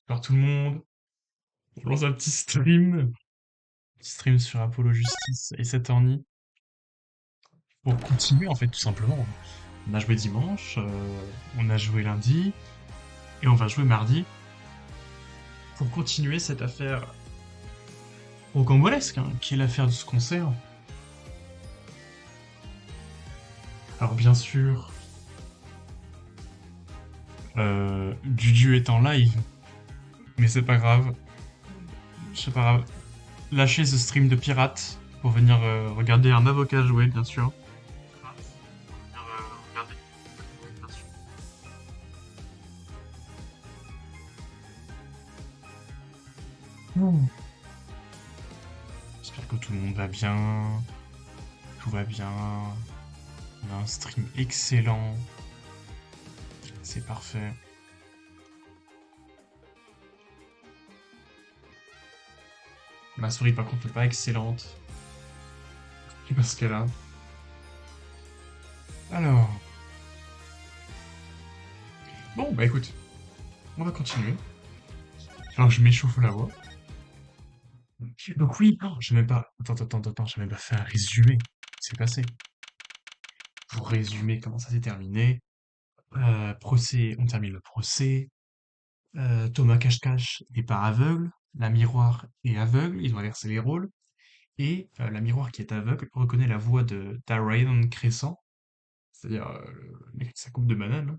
Alors tout le monde, on lance un petit stream sur Apollo Justice et Saturny pour continuer en fait tout simplement. On a joué dimanche, on a joué lundi et on va jouer mardi pour continuer cette affaire rocambolesque qui est l'affaire de ce concert. Alors bien sûr, Dudu est en live, mais c'est pas grave, c'est pas grave. Lâchez ce stream de pirate pour venir regarder un avocat jouer bien sûr. Regarder, bien sûr. Hmm. J'espère que tout le monde va bien, tout va bien. On a un stream excellent, c'est parfait. Ma souris par contre n'est pas excellente, parce qu'elle a. Alors, bon bah écoute, on va continuer. Alors je m'échauffe la voix. Donc oui, non, j'ai même pas. Attends, j'ai même pas fait un résumé. C'est passé. Pour résumer comment ça s'est terminé. Procès, on termine le procès. Thomas Cache-Cache n'est pas aveugle. La miroir est aveugle. Ils ont inversé les rôles. Et la miroir qui est aveugle reconnaît la voix de Darian Crescent, c'est-à-dire le mec avec sa coupe de banane, hein,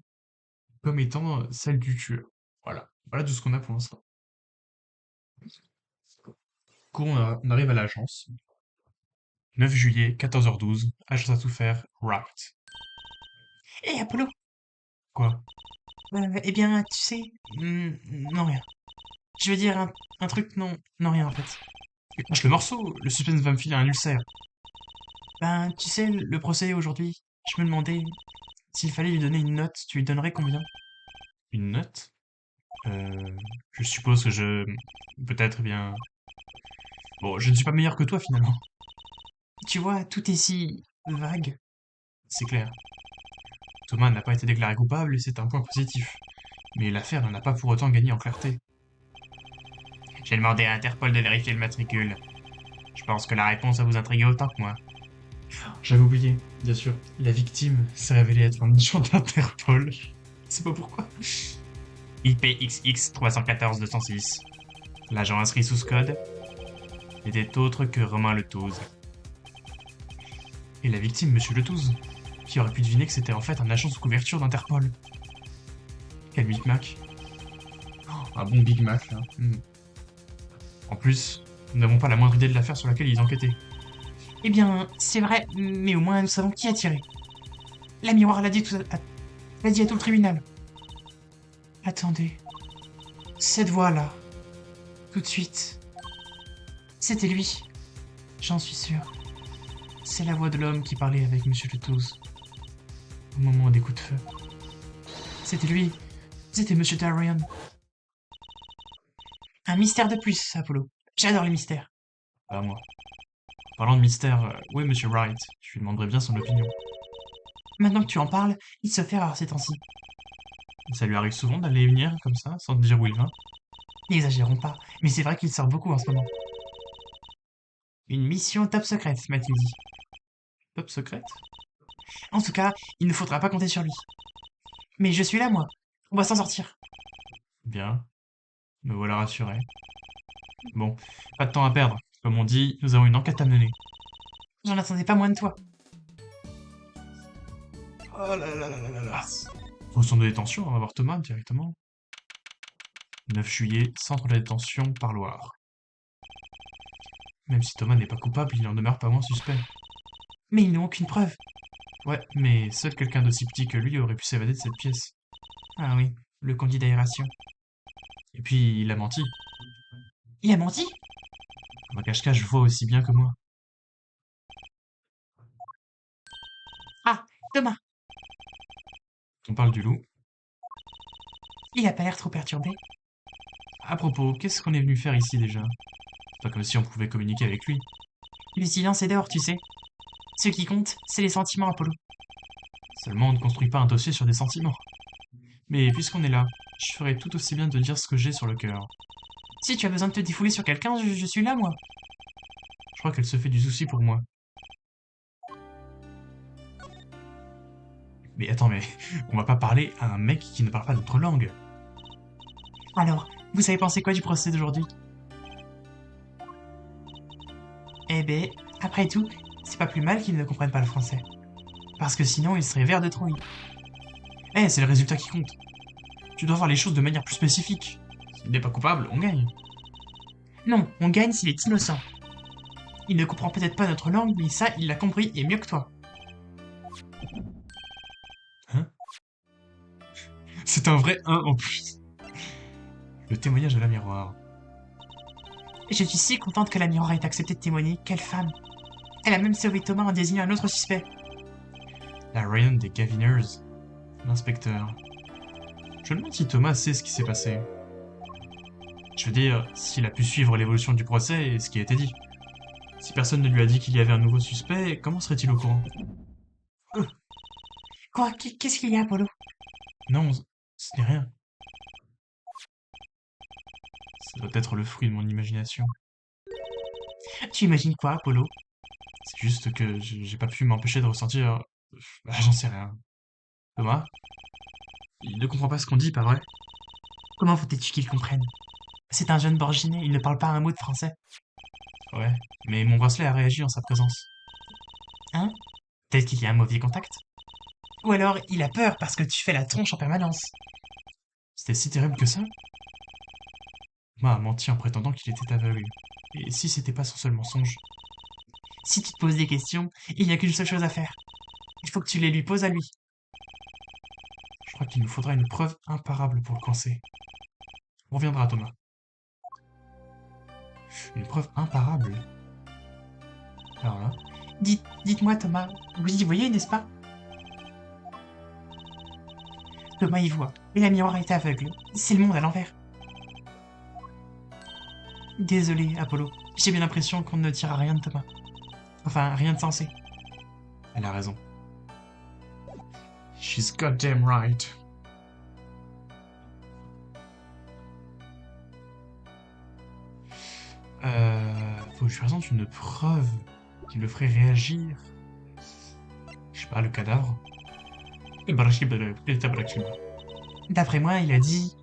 comme étant celle du tueur. Voilà. Voilà tout ce qu'on a pour l'instant. Du coup, on arrive à l'agence. 9 juillet, 14h12, agence à tout faire, right. Hé, Apollo, Quoi? eh bien, tu sais, non, rien. Je veux dire un truc, non, non, rien en fait. Lâche le morceau, le suspense va me filer un ulcère. Ben, tu sais, le procès aujourd'hui, je me demandais s'il fallait lui donner une note, tu lui donnerais combien? Une note? Je suppose que je... Peut-être bien... Bon, je ne suis pas meilleur que toi finalement. Tu vois, tout est si vague. C'est clair. Thomas n'a pas été déclaré coupable et c'est un point positif. Mais l'affaire n'en a pas pour autant gagné en clarté. J'ai demandé à Interpol de vérifier le matricule. Je pense que la réponse va vous intriguer autant que moi. J'avais oublié, bien sûr. La victime s'est révélée être un agent d'Interpol. Je sais pas pourquoi. IPXX 314-206. L'agent inscrit sous ce code n'était autre que Romain Letouze. Et la victime, Monsieur Letouze, qui aurait pu deviner que c'était en fait un agent sous couverture d'Interpol. Quel micmac. Un bon Big Mac, là. En plus, nous n'avons pas la moindre idée de l'affaire sur laquelle ils enquêtaient. Eh bien, c'est vrai, mais au moins nous savons qui a tiré. La miroir l'a dit à tout le tribunal. Attendez, cette voix-là, tout de suite, c'était lui, j'en suis sûr. C'est la voix de l'homme qui parlait avec Monsieur Letouze au moment des coups de feu. C'était lui, c'était Monsieur Darian. Un mystère de plus, Apollo. J'adore les mystères. Pas moi. Parlant de mystère, où est Monsieur Wright? Je lui demanderai bien son opinion. Maintenant que tu en parles, il se fait rare ces temps-ci. Ça lui arrive souvent d'aller et venir comme ça, sans te dire où il va. N'exagérons pas, mais c'est vrai qu'il sort beaucoup en ce moment. Une mission top secrète, m'a-t-il dit. Top secrète? En tout cas, il ne faudra pas compter sur lui. Mais je suis là, moi. On va s'en sortir. Bien, me voilà rassuré. Bon, pas de temps à perdre. Comme on dit, nous avons une enquête à mener. J'en attendais pas moins de toi. Oh là là là là là là. Au centre de détention, on va voir Thomas directement. 9 juillet, centre de détention, parloir. Même si Thomas n'est pas coupable, il n'en demeure pas moins suspect. Mais ils n'ont aucune preuve. Ouais, mais seul quelqu'un d'aussi petit que lui aurait pu s'évader de cette pièce. Ah oui, le conduit d'aération. Et puis, il a menti. Il a menti? Un cache-cache voit aussi bien que moi. Ah, Thomas, On parle du loup. il a pas l'air trop perturbé. À propos, qu'est-ce qu'on est venu faire ici déjà? Pas comme si on pouvait communiquer avec lui. Le silence est dehors, tu sais. Ce qui compte, c'est les sentiments, Apollo. Seulement, on ne construit pas un dossier sur des sentiments. Mais puisqu'on est là, je ferais tout aussi bien de dire ce que j'ai sur le cœur. Si tu as besoin de te défouler sur quelqu'un, je suis là, moi. Je crois qu'elle se fait du souci pour moi. Mais attends, mais on va pas parler à un mec qui ne parle pas notre langue. Alors, vous savez penser quoi du procès d'aujourd'hui? Eh ben, après tout, c'est pas plus mal qu'ils ne comprennent pas le français. Parce que sinon, ils seraient verts de trouille. Eh, c'est le résultat qui compte. Tu dois voir les choses de manière plus spécifique. S'il n'est pas coupable, on gagne. Non, on gagne s'il est innocent. Il ne comprend peut-être pas notre langue, mais ça, il l'a compris et mieux que toi. Hein? C'est un vrai 1 en plus. Le témoignage de la miroir. Je suis si contente que la miroir ait accepté de témoigner. Quelle femme! Elle a même sauvé Thomas en désignant un autre suspect. La Ryan des Gaviners. L'inspecteur. Je me demande si Thomas sait ce qui s'est passé. Je veux dire, s'il a pu suivre l'évolution du procès et ce qui a été dit. Si personne ne lui a dit qu'il y avait un nouveau suspect, comment serait-il au courant? Quoi? Qu'est-ce qu'il y a, Apollo? Non, ce n'est rien. Ça doit être le fruit de mon imagination. Tu imagines quoi, Apollo? C'est juste que j'ai pas pu m'empêcher de ressentir... Bah, j'en sais rien. Thomas? Il ne comprend pas ce qu'on dit, pas vrai? Comment faut-il qu'il comprenne? C'est un jeune Borginé, il ne parle pas un mot de français. Ouais, mais mon bracelet a réagi en sa présence. Hein? Peut-être qu'il y a un mauvais contact. Ou alors, il a peur parce que tu fais la tronche en permanence. C'était si terrible que ça? Thomas a menti en prétendant qu'il était aveugle. Et si c'était pas son seul mensonge? Si tu te poses des questions, il n'y a qu'une seule chose à faire. Il faut que tu les lui poses à lui. Je crois qu'il nous faudra une preuve imparable pour le coincer. On reviendra, Thomas. Une preuve imparable? Alors là... Dites-moi, Thomas, vous y voyez, n'est-ce pas? Thomas y voit, et la miroir est aveugle. C'est le monde à l'envers. Désolé, Apollo. J'ai bien l'impression qu'on ne tira rien de Thomas. Enfin, rien de sensé. Elle a raison. She's goddamn right. Faut que je lui présente une preuve qui le ferait réagir. Je sais pas, le cadavre. D'après moi, il a dit: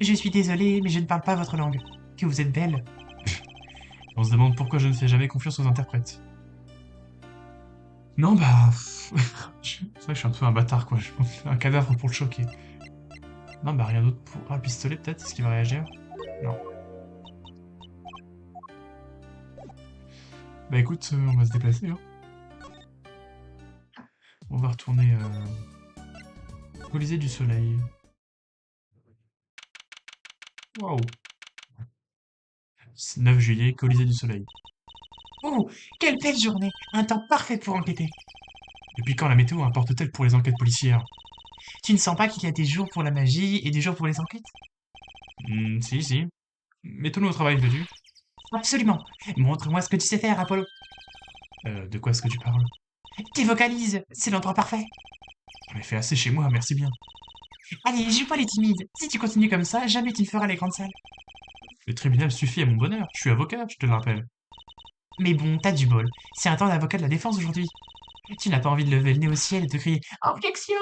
Je suis désolé, mais je ne parle pas votre langue. Que vous êtes belle. On se demande pourquoi je ne fais jamais confiance aux interprètes. Non, bah... C'est vrai que je suis un peu un bâtard, quoi. Je fais un cadavre pour le choquer. Non, bah rien d'autre pour... Ah, le pistolet, peut-être? Est-ce qu'il va réagir? Non. Bah écoute, on va se déplacer, hein. On va retourner au Colisée du Soleil. Waouh! 9 juillet, Colisée du Soleil. Oh, quelle belle journée! Un temps parfait pour enquêter. Depuis quand la météo importe-t-elle pour les enquêtes policières? Tu ne sens pas qu'il y a des jours pour la magie et des jours pour les enquêtes? Si, si. Mettons-nous au travail, veux-tu? Absolument. Montre-moi ce que tu sais faire, Apollo. De quoi est-ce que tu parles? Tes vocalises, c'est l'endroit parfait. J'en ai fait assez chez moi, merci bien. Allez, joue pas les timides. Si tu continues comme ça, jamais tu ne feras les grandes salles. Le tribunal suffit à mon bonheur. Je suis avocat, je te le rappelle. Mais bon, t'as du bol. C'est un temps d'avocat de la défense aujourd'hui. Tu n'as pas envie de lever le nez au ciel et de crier Objection!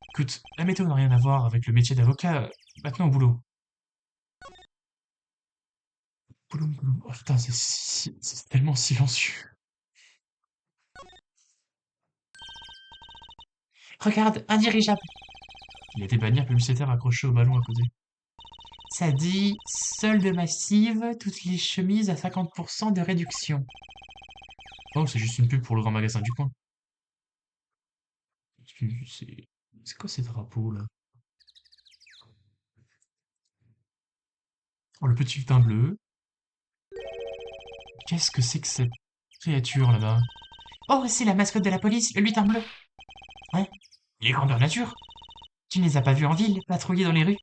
Écoute, la météo n'a rien à voir avec le métier d'avocat. Maintenant au boulot. Boulot, boulot. Oh putain, c'est tellement silencieux. Regarde, un dirigeable. Il y a des bannières publicitaires accrochées au ballon à côté. Ça dit solde massive, toutes les chemises à 50% de réduction. Oh, c'est juste une pub pour le grand magasin du coin. C'est c'est quoi ces drapeaux là? Oh, le petit lutin bleu. Qu'est-ce que c'est que cette créature là-bas? Oh, c'est la mascotte de la police, le lutin bleu. Hein? Il est grandeur nature. Tu ne les as pas vus en ville, patrouiller dans les rues?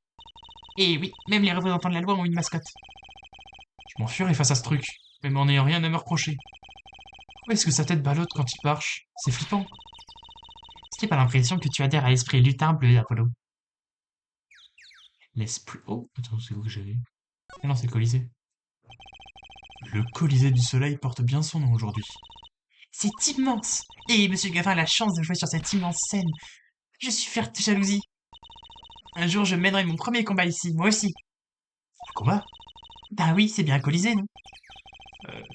Et oui, même les représentants de la loi ont une mascotte. Je m'enfuirai face à ce truc, même en n'ayant rien à me reprocher. Où est-ce que sa tête ballotte quand il marche? C'est flippant. Est-ce que t'as pas l'impression que tu adhères à l'esprit lutin bleu, Apollo? L'esprit... Oh, attends, c'est où que j'avais? Ah non, c'est le Colisée. Le Colisée du Soleil porte bien son nom aujourd'hui. C'est immense! Et Monsieur Gavin a la chance de jouer sur cette immense scène. Je suis fier de jalousie. Un jour, je mènerai mon premier combat ici, moi aussi. Un combat? Bah oui, c'est bien Colisée, non?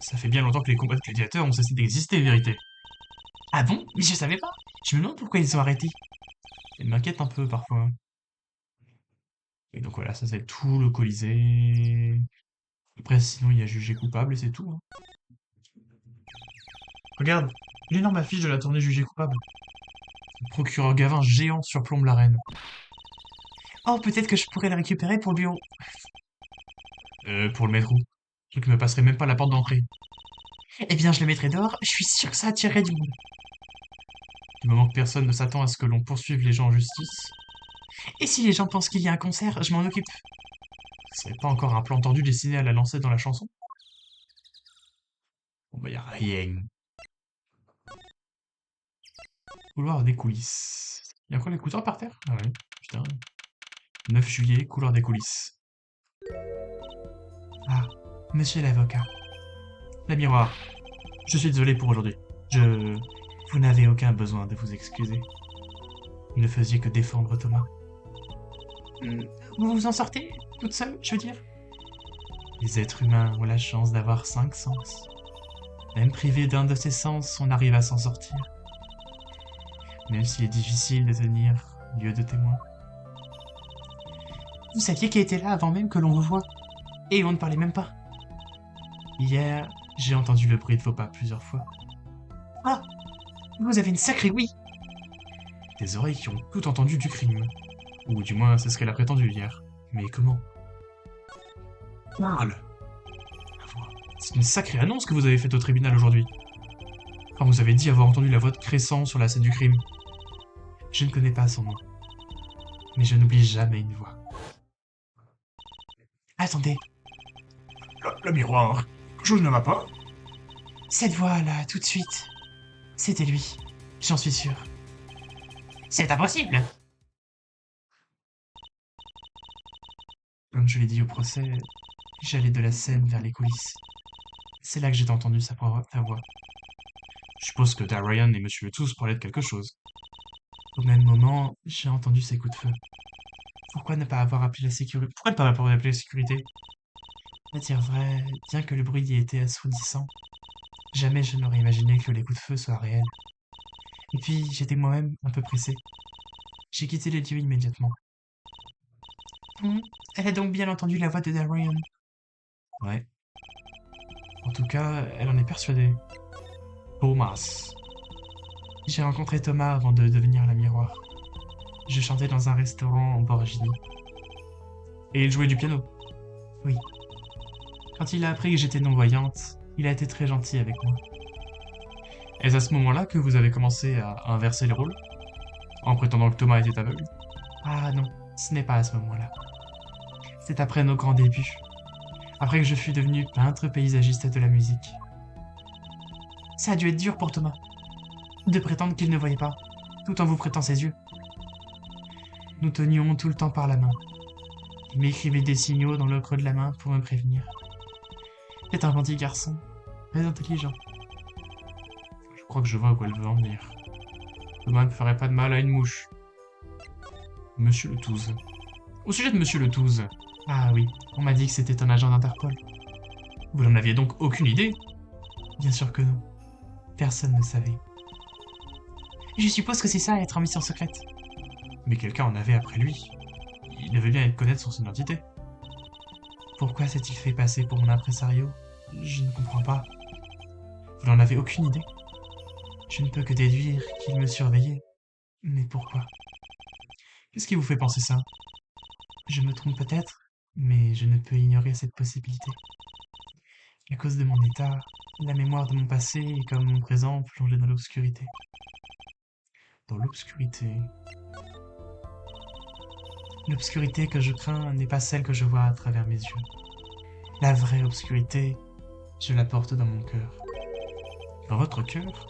Ça fait bien longtemps que les combats de gladiateurs ont cessé d'exister, vérité. Ah bon? Mais je savais pas. Je me demande pourquoi ils ont arrêté. Elle m'inquiète un peu parfois. Et donc voilà, ça c'est tout le Colisée. Après, sinon, il y a jugé coupable et c'est tout, hein. Regarde, l'énorme affiche de la tournée jugé coupable. Le procureur Gavin géant surplombe l'arène. Oh, peut-être que je pourrais la récupérer pour le bureau. Pour le mettre où? Le truc ne passerait même pas la porte d'entrée. Eh bien, je le mettrai dehors. Je suis sûr que ça attirerait du monde. Du moment que personne ne s'attend à ce que l'on poursuive les gens en justice, Et si les gens pensent qu'il y a un concert, je m'en occupe. ce serait pas encore un plan tendu destiné à la lancer dans la chanson? Bon bah y a rien. Couloir des coulisses. Y a encore l'écouteur par terre? Ah ouais, putain. 9 juillet, couloir des coulisses. Ah, monsieur l'avocat. La miroir. Je suis désolé pour aujourd'hui. Je... Vous n'avez aucun besoin de vous excuser. Vous ne faisiez que défendre Thomas. Vous vous en sortez toute seule, je veux dire? Les êtres humains ont la chance d'avoir 5 sens. Même privé d'un de ces sens, on arrive à s'en sortir. Même s'il est difficile de tenir lieu de témoin. Vous saviez qu'il était là avant même que l'on vous voie. Et on ne parlait même pas. Hier, j'ai entendu le bruit de vos pas plusieurs fois. Ah, vous avez une sacrée ouïe. Des oreilles qui ont tout entendu du crime. Ou du moins, c'est ce qu'elle a prétendu hier. Mais comment? Parle! La voix. C'est une sacrée annonce que vous avez faite au tribunal aujourd'hui. Quand vous avez dit avoir entendu la voix de Crescent sur la scène du crime. Je ne connais pas son nom. Mais je n'oublie jamais une voix. Attendez, Le miroir. Quelque chose ne va pas? cette voix-là, tout de suite. C'était lui. J'en suis sûr. C'est impossible. Comme je l'ai dit au procès, j'allais de la scène vers les coulisses. C'est là que j'ai entendu ta voix. Je suppose que Darian et Monsieur le Tous parlaient de quelque chose. Au même moment, j'ai entendu ces coups de feu. Pourquoi ne pas avoir appelé la sécurité? Pourquoi ne pas avoir appelé la sécurité? À dire vrai, bien que le bruit y ait été assourdissant, jamais je n'aurais imaginé que les coups de feu soient réels. Et puis, j'étais moi-même un peu pressé. J'ai quitté les lieux immédiatement. Elle a donc bien entendu la voix de Darian. Ouais. En tout cas, elle en est persuadée. Thomas. J'ai rencontré Thomas avant de devenir la miroir. Je chantais dans un restaurant en Borgini. Et il jouait du piano. Oui. Quand il a appris que j'étais non-voyante, il a été très gentil avec moi. Est-ce à ce moment-là que vous avez commencé à inverser les rôles? En prétendant que Thomas était aveugle? Ah non, ce n'est pas à ce moment-là. C'est après nos grands débuts. Après que je fus devenu peintre paysagiste de la musique. Ça a dû être dur pour Thomas. De prétendre qu'il ne voyait pas, tout en vous prêtant ses yeux. Nous tenions tout le temps par la main. Il m'écrivait des signaux dans le creux de la main pour me prévenir. C'est un gentil garçon, très intelligent. Je crois que je vois où elle veut en venir. Thomas ne ferait pas de mal à une mouche. Monsieur le Touze. Au sujet de Monsieur le Touze. Ah oui, on m'a dit que c'était un agent d'Interpol. Vous n'en aviez donc aucune idée? Bien sûr que non. Personne ne savait. Je suppose que c'est ça, être en mission secrète. Mais quelqu'un en avait après lui. Il devait bien être connaître son identité. Pourquoi s'est-il fait passer pour mon impresario? Je ne comprends pas. Vous n'en avez aucune idée? Je ne peux que déduire qu'il me surveillait. Mais pourquoi? Qu'est-ce qui vous fait penser ça? Je me trompe peut-être, mais je ne peux ignorer cette possibilité. À cause de mon état, la mémoire de mon passé est comme mon présent plongé dans l'obscurité. Dans l'obscurité. L'obscurité que je crains n'est pas celle que je vois à travers mes yeux. La vraie obscurité, je la porte dans mon cœur. Dans votre cœur?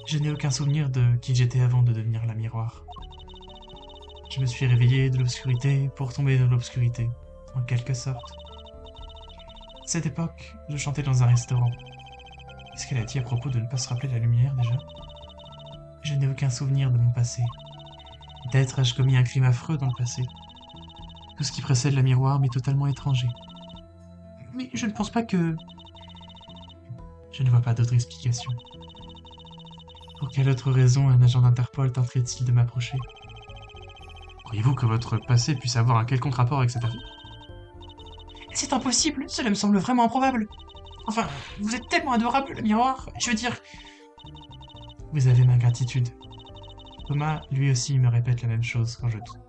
Je n'ai aucun souvenir de qui j'étais avant de devenir la miroir. Je me suis réveillé de l'obscurité pour tomber dans l'obscurité, en quelque sorte. Cette époque, je chantais dans un restaurant. Qu'est-ce qu'elle a dit à propos de ne pas se rappeler la lumière déjà? Je n'ai aucun souvenir de mon passé. Peut-être ai-je commis un crime affreux dans le passé. Tout ce qui précède la miroir m'est totalement étranger. Mais je ne pense pas que... Je ne vois pas d'autre explication. Pour quelle autre raison un agent d'Interpol tenterait-il de m'approcher? Croyez-vous que votre passé puisse avoir un quelconque rapport avec cette affaire? C'est impossible, cela me semble vraiment improbable. Enfin, vous êtes tellement adorable, le miroir. Je veux dire... Vous avez ma gratitude. Thomas, lui aussi, me répète la même chose quand je doute.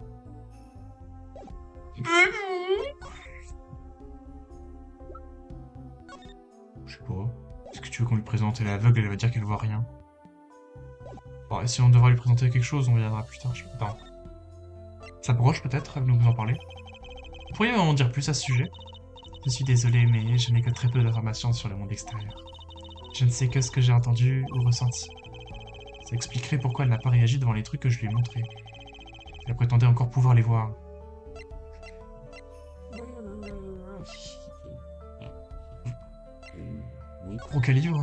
Je sais pas. Est-ce que tu veux qu'on lui présente? Elle est aveugle, elle va dire qu'elle voit rien. Bon, et si on devra lui présenter quelque chose, on viendra plus tard. Attends. Sa broche, peut-être, elle nous en parler. Vous pourriez en dire plus à ce sujet? Je suis désolé, mais je n'ai que très peu d'informations sur le monde extérieur. Je ne sais que ce que j'ai entendu ou ressenti. Ça expliquerait pourquoi elle n'a pas réagi devant les trucs que je lui ai montrés. Elle prétendait encore pouvoir les voir. Aucun livre.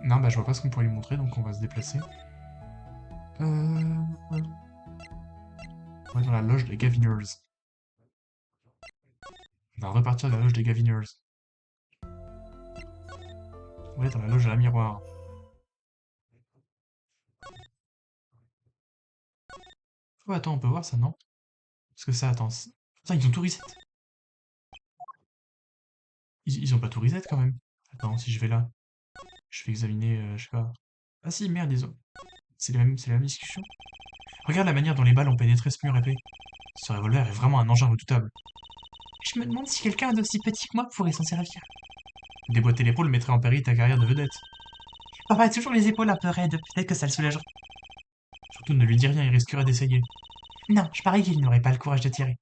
Non, bah je vois pas ce qu'on pourrait lui montrer, donc on va se déplacer. On va dans la loge des Gaviners. On va repartir de la loge des Gaviners. On va aller dans la loge de la miroir. Oh, attends, on peut voir ça, non? Parce que ça, attends. Putain, ils ont tout reset. Ils ont pas tout reset quand même. Attends, si je vais là, je vais examiner, je sais pas. Ah si, merde, ils ont. C'est la même discussion. Regarde la manière dont les balles ont pénétré ce mur épais. Ce revolver est vraiment un engin redoutable. Je me demande si quelqu'un d'aussi petit que moi pourrait s'en servir. Déboîter l'épaule mettrait en péril ta carrière de vedette. Papa a toujours les épaules un peu raides, peut-être que ça le soulagerait. Surtout ne lui dis rien, il risquerait d'essayer. Non, je parie qu'il n'aurait pas le courage de tirer.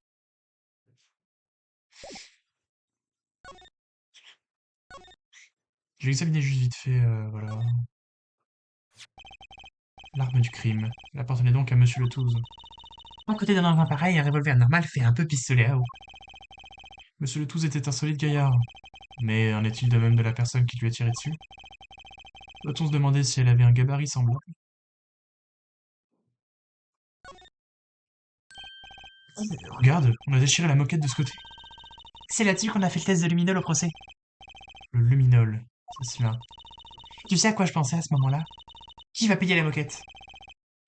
Je vais examiner juste vite fait, voilà. L'arme du crime. Elle appartenait donc à Monsieur Le Touze. À côté d'un engin pareil, un revolver normal fait un peu pistolet à eau. Monsieur Le Touze était un solide gaillard. Mais en est-il de même de la personne qui lui a tiré dessus? Doit-on se demander si elle avait un gabarit semblable? Regarde, on a déchiré la moquette de ce côté. C'est là-dessus qu'on a fait le test de luminol au procès. Le luminol, c'est cela. Tu sais à quoi je pensais à ce moment-là? Qui va payer la moquette?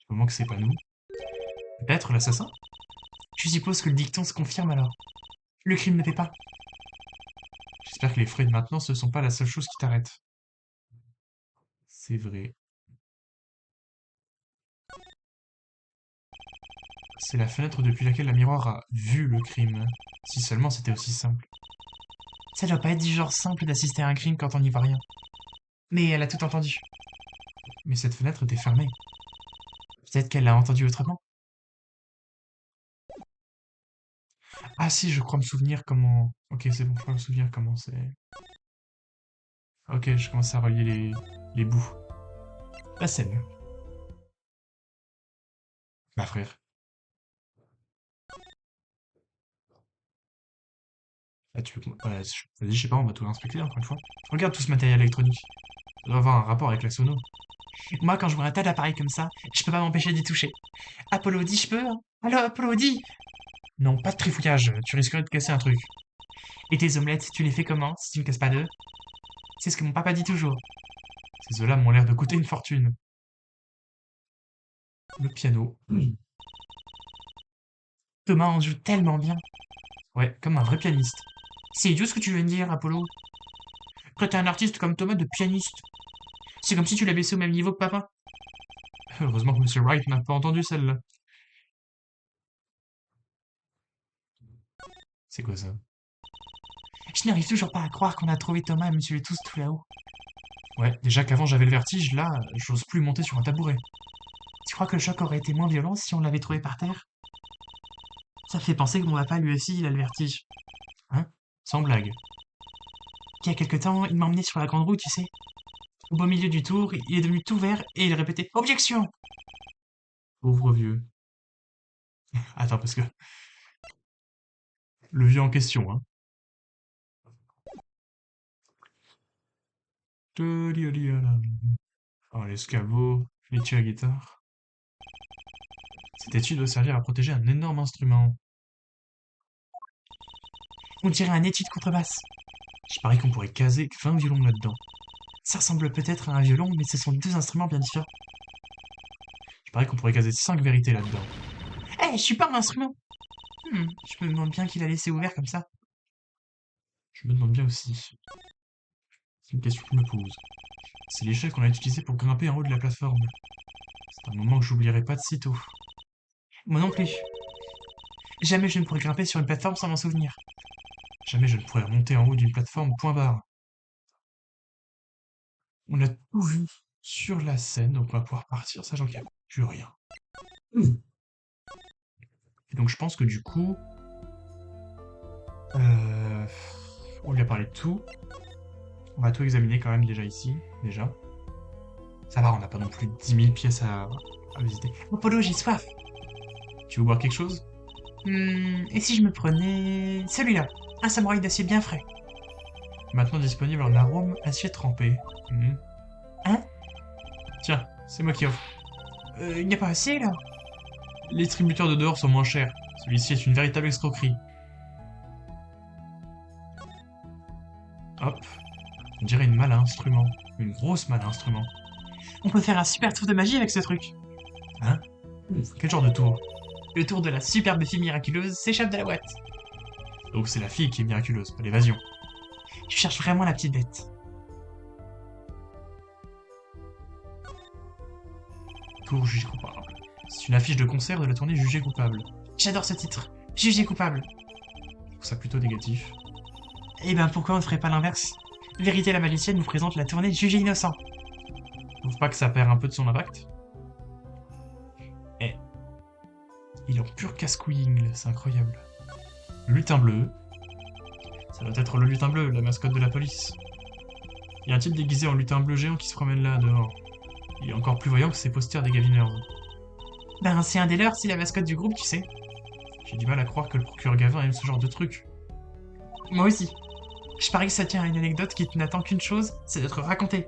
Du moment que c'est pas nous. Peut-être l'assassin? Je suppose que le dicton se confirme alors. Le crime ne paie pas. J'espère que les frais de maintenance ne sont pas la seule chose qui t'arrête. C'est vrai. C'est la fenêtre depuis laquelle la miroir a vu le crime. Si seulement c'était aussi simple. Ça doit pas être du genre simple d'assister à un crime quand on n'y voit rien. Mais elle a tout entendu. Mais cette fenêtre était fermée. Peut-être qu'elle l'a entendu autrement. Ah si, je crois me souvenir comment... Ok, c'est bon, je crois me souvenir comment c'est... Ok, je commence à relier les bouts. La scène. Ma frère. Ah, tu veux... Ouais, vas-y, je sais pas, on va tout inspecter encore une fois. Regarde tout ce matériel électronique. Ça doit avoir un rapport avec la sono. Moi, quand je vois un tas d'appareils comme ça, je peux pas m'empêcher d'y toucher. Apollo dit je peux, hein? Alors, Apollo dit. Non, pas de trifouillage, tu risquerais de casser un truc. Et tes omelettes, tu les fais comment si tu ne casses pas d'œufs? C'est ce que mon papa dit toujours. Ces œufs-là m'ont l'air de coûter une fortune. Le piano. Thomas en joue tellement bien. Ouais, comme un vrai pianiste. C'est idiot ce que tu viens de dire, Apollo. Traiter un artiste comme Thomas de pianiste. C'est comme si tu l'avais baissé au même niveau que papa. Heureusement que Monsieur Wright n'a pas entendu celle-là. C'est quoi ça? Je n'arrive toujours pas à croire qu'on a trouvé Thomas et Monsieur le tous tout là-haut. Ouais, déjà qu'avant j'avais le vertige, là, j'ose plus monter sur un tabouret. Tu crois que le choc aurait été moins violent si on l'avait trouvé par terre? Ça fait penser que mon papa lui aussi il a le vertige. Hein? Sans blague. Il y a quelque temps, il m'a emmené sur la grande roue, tu sais. Au beau milieu du tour, il est devenu tout vert et il répétait Objection! Pauvre vieux. Attends, parce que le vieux en question, hein. Oh, l'escabeau, l'étui à guitare. Cet étui doit servir à protéger un énorme instrument. On dirait un étui de contrebasse. Je parie qu'on pourrait caser 20 violons là-dedans. Ça ressemble peut-être à un violon, mais ce sont deux instruments bien différents. Je parie qu'on pourrait caser 5 vérités là-dedans. Eh, je suis pas un instrument! Je me demande bien qui l'a laissé ouvert comme ça. Je me demande bien aussi. C'est une question que je me pose. C'est l'échelle qu'on a utilisée pour grimper en haut de la plateforme. C'est un moment que j'oublierai pas de sitôt. Moi non plus. Jamais je ne pourrais grimper sur une plateforme sans m'en souvenir. Jamais je ne pourrais remonter en haut d'une plateforme, point barre. On a tout vu sur la scène, donc on va pouvoir partir, sachant qu'il n'y a plus rien. Et donc je pense que du coup, euh, on lui a parlé de tout. On va tout examiner quand même déjà ici, déjà. Ça va, on n'a pas non plus 10 000 pièces à visiter. Oh Polo, j'ai soif. Tu veux boire quelque chose? Et si je me prenais celui-là, un samouraï d'acier bien frais. Maintenant disponible en arôme acier trempé. Mhm. Hein? Tiens, c'est moi qui offre. Il n'y a pas assez là? Les distributeurs de dehors sont moins chers. Celui-ci est une véritable escroquerie. Hop. On dirait une malle à instrument. Une grosse malle à instrument. On peut faire un super tour de magie avec ce truc. Hein? Quel genre de tour? Le tour de la superbe fille miraculeuse s'échappe de la boîte. Donc c'est la fille qui est miraculeuse, pas l'évasion. Je cherche vraiment la petite bête. Tour jugé coupable. C'est une affiche de concert de la tournée jugée coupable. J'adore ce titre. Jugé coupable. Je trouve ça plutôt négatif. Eh ben pourquoi on ne ferait pas l'inverse? Vérité la magicienne nous présente la tournée jugé innocent. Je trouve pas que ça perd un peu de son impact? Eh. Il est en pur casse-couilling, c'est incroyable. Le lutin bleu. Ça doit être le lutin bleu, la mascotte de la police. Il y a un type déguisé en lutin bleu géant qui se promène là, dehors. Il est encore plus voyant que ces posters des Gaviners. Ben c'est un des leurs, c'est la mascotte du groupe, tu sais. J'ai du mal à croire que le procureur Gavin aime ce genre de truc. Moi aussi. Je parie que ça tient à une anecdote qui n'attend qu'une chose, c'est d'être racontée.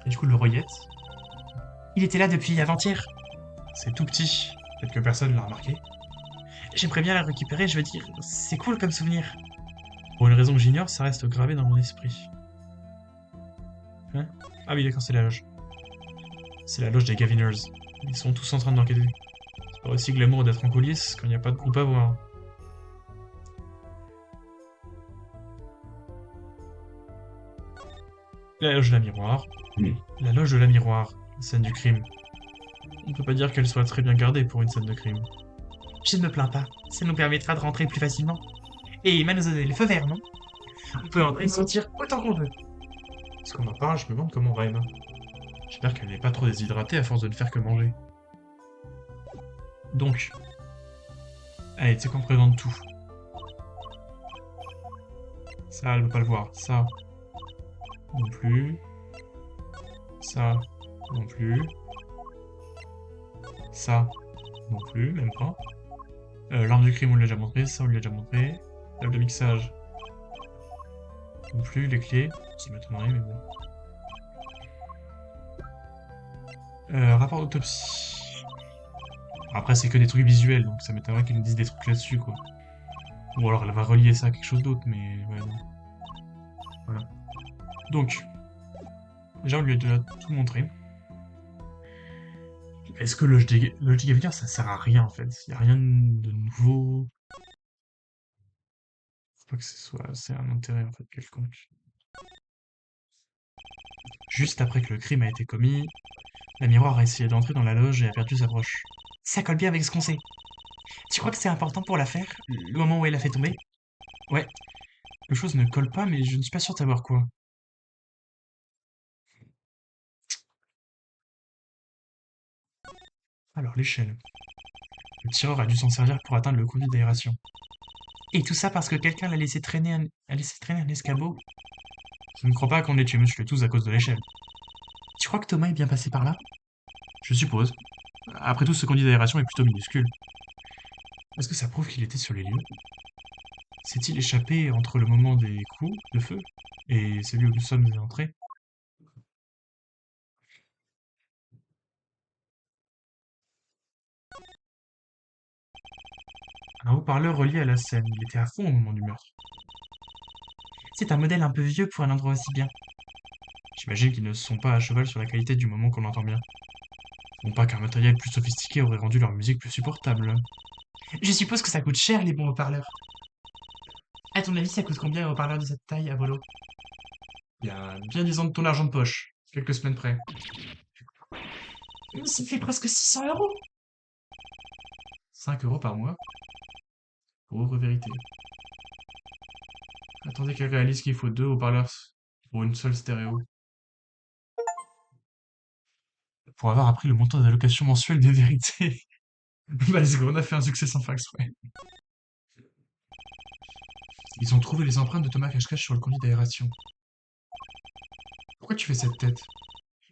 Et du coup, le Royette, Il était là depuis avant-hier. c'est tout petit. Peut-être que personne l'a remarqué. J'aimerais bien la récupérer, je veux dire, c'est cool comme souvenir. Pour une raison que j'ignore, ça reste gravé dans mon esprit. Hein? Ah oui, d'accord, c'est la loge. C'est la loge des Gaviners. Ils sont tous en train d'enquêter. C'est pas aussi glamour d'être en coulisses quand il n'y a pas de groupe à voir. La loge de la miroir. La loge de la miroir. La scène du crime. On peut pas dire qu'elle soit très bien gardée pour une scène de crime. Je ne me plains pas, ça nous permettra de rentrer plus facilement. Et Emma nous a donné le feu vert, non? On peut entrer et sortir autant qu'on veut. Parce qu'on en parle, je me demande comment va Emma. J'espère qu'elle n'est pas trop déshydratée à force de ne faire que manger. Donc. Allez, tu sais qu'on présente tout. Ça, elle veut pas le voir. Ça. Non plus. Ça. Non plus. Ça. Non plus, même pas. L'arme du crime, on l'a déjà montré. Ça, on l'a déjà montré. Table de mixage. Non plus. Les clés. Ça m'étonnerait, mais bon. Rapport d'autopsie. Après, c'est que des trucs visuels, donc ça m'étonnerait qu'ils nous disent des trucs là-dessus, quoi. Ou alors elle va relier ça à quelque chose d'autre, mais ouais, non. Voilà. Donc, déjà, on lui a déjà tout montré. Est-ce que le logique à venir, ça sert à rien, en fait? Il n'y a rien de nouveau. Faut pas que ce soit... C'est un intérêt, en fait, quelconque. Juste après que le crime a été commis, la miroir a essayé d'entrer dans la loge et a perdu sa broche. Ça colle bien avec ce qu'on sait. Tu crois que c'est important pour l'affaire, le moment où elle a fait tomber? Ouais, quelque chose ne colle pas, mais je ne suis pas sûr de savoir quoi. Alors, l'échelle. Le tireur a dû s'en servir pour atteindre le conduit d'aération. Et tout ça parce que quelqu'un a laissé traîner un escabeau? Je ne crois pas qu'on ait tué Monsieur tous à cause de l'échelle. Tu crois que Thomas est bien passé par là? Je suppose. Après tout, ce conduit d'aération est plutôt minuscule. Est-ce que ça prouve qu'il était sur les lieux? S'est-il échappé entre le moment des coups de feu et celui où nous sommes entrés? Un haut-parleur relié à la scène. Il était à fond au moment du meurtre. C'est un modèle un peu vieux pour un endroit aussi bien. J'imagine qu'ils ne sont pas à cheval sur la qualité du moment qu'on entend bien. Non pas qu'un matériel plus sophistiqué aurait rendu leur musique plus supportable. Je suppose que ça coûte cher les bons haut-parleurs. À ton avis, ça coûte combien un haut-parleur de cette taille, Apollo? Il y a bien 10 ans de ton argent de poche. Quelques semaines près. Ça fait presque 600 €. 5 € par mois. Pauvre vérité. Attendez qu'elle réalise qu'il faut 2 haut-parleurs pour une seule stéréo. Pour avoir appris le montant d'allocation mensuelle de vérité. Bah, let's go, on a fait un succès sans faire exprès. Ils ont trouvé les empreintes de Thomas Cache-Cache sur le conduit d'aération. Pourquoi tu fais cette tête?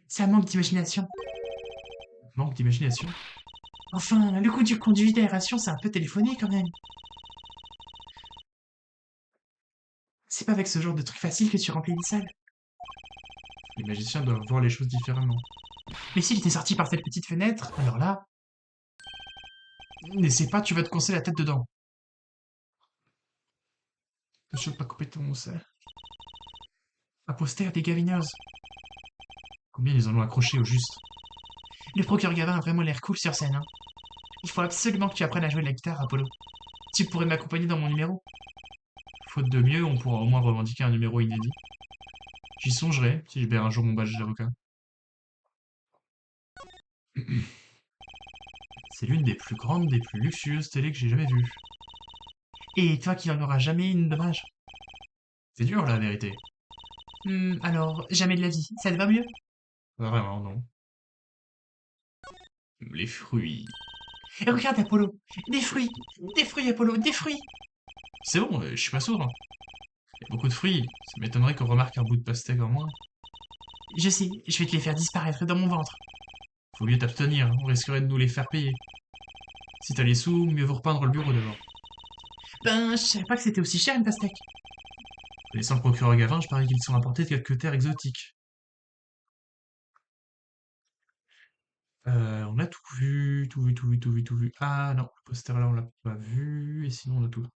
C'est un manque d'imagination. Manque d'imagination? Enfin, le coup du conduit d'aération, c'est un peu téléphoné quand même. C'est pas avec ce genre de truc facile que tu remplis une salle. Les magiciens doivent voir les choses différemment. Mais s'il était sorti par cette petite fenêtre, alors là, N'essaie pas, tu vas te coincer la tête dedans. Je veux pas couper ton sel. un poster des Gaviners. Combien ils en ont accroché au juste? Le procureur Gavin a vraiment l'air cool sur scène, hein. Il faut absolument que tu apprennes à jouer de la guitare, Apollo. Tu pourrais m'accompagner dans mon numéro. Faute de mieux, on pourra au moins revendiquer un numéro inédit. J'y songerai si je perds un jour mon badge d'avocat. C'est l'une des plus grandes, des plus luxueuses télés que j'ai jamais vues. Et toi qui n'en auras jamais une dommage. C'est dur, la vérité. Alors, jamais de la vie. Ça te va mieux? Pas vraiment, non. Les fruits. Et regarde, Apollo. Des fruits. Des fruits, Apollo. Des fruits. C'est bon, je suis pas sourd. Il y a beaucoup de fruits. Ça m'étonnerait qu'on remarque un bout de pastèque en moins. Je sais, je vais te les faire disparaître dans mon ventre. Faut mieux t'abstenir, on risquerait de nous les faire payer. Si t'as les sous, mieux vaut repeindre le bureau d'abord. Ben, je savais pas que c'était aussi cher une pastèque. Connaissant le procureur Gavin, je parie qu'ils sont importés de quelques terres exotiques. On a tout vu, tout vu, tout vu, tout vu, tout vu. Ah non, le poster là on l'a pas vu, et sinon on a tout.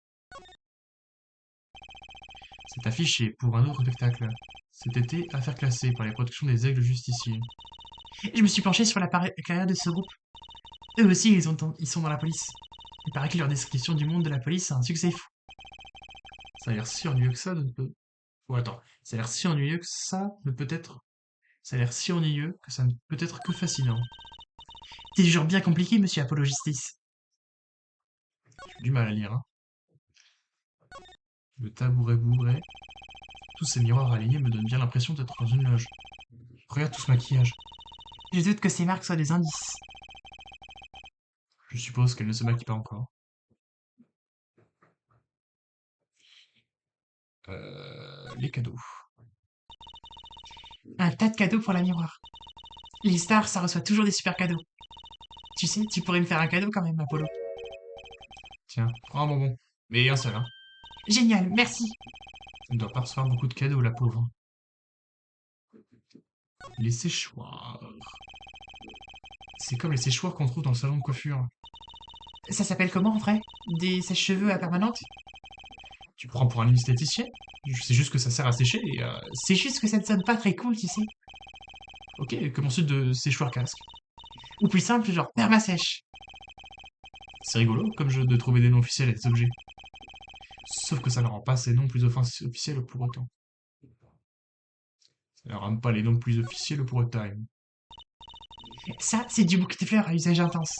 Cette affiche est pour un autre spectacle. Cet été, affaire classée par les protections des aigles justiciers. Je me suis penché sur la carrière de ce groupe. Eux aussi, ils sont dans la police. Il paraît que leur description du monde de la police, c'est un succès fou. Ça a l'air si ennuyeux que ça de ne peut... Oh, attends, ça a l'air si ennuyeux que ça ne peut être... Ça a l'air si ennuyeux que ça ne peut être que fascinant. C'est du genre bien compliqué, monsieur Apollo Justice. J'ai du mal à lire, hein. Le tabouret bourré. Tous ces miroirs alignés me donnent bien l'impression d'être dans une loge. Regarde tout ce maquillage. Je doute que ces marques soient des indices. Je suppose qu'elle ne se maquille pas encore. Les cadeaux. Un tas de cadeaux pour la miroir. Les stars, ça reçoit toujours des super cadeaux. Tu sais, tu pourrais me faire un cadeau quand même, Apollo. Tiens, prends un bonbon. Mais un seul, hein. Génial, merci. Elle ne doit pas recevoir beaucoup de cadeaux, la pauvre. Les séchoirs. C'est comme les séchoirs qu'on trouve dans le salon de coiffure. Ça s'appelle comment en vrai? Des sèche-cheveux à permanente? Tu prends pour un esthéticien? Je sais juste que ça sert à sécher et C'est juste que ça ne sonne pas très cool, tu sais. Ok, comme ensuite de séchoir casque. Ou plus simple, genre perma-sèche. C'est rigolo comme jeu de trouver des noms officiels à des objets. Sauf que ça ne rend pas ces noms plus officiels pour autant. Ça ne rend pas les noms plus officiels pour autant. Ça, c'est du bouquet de fleurs à usage intense.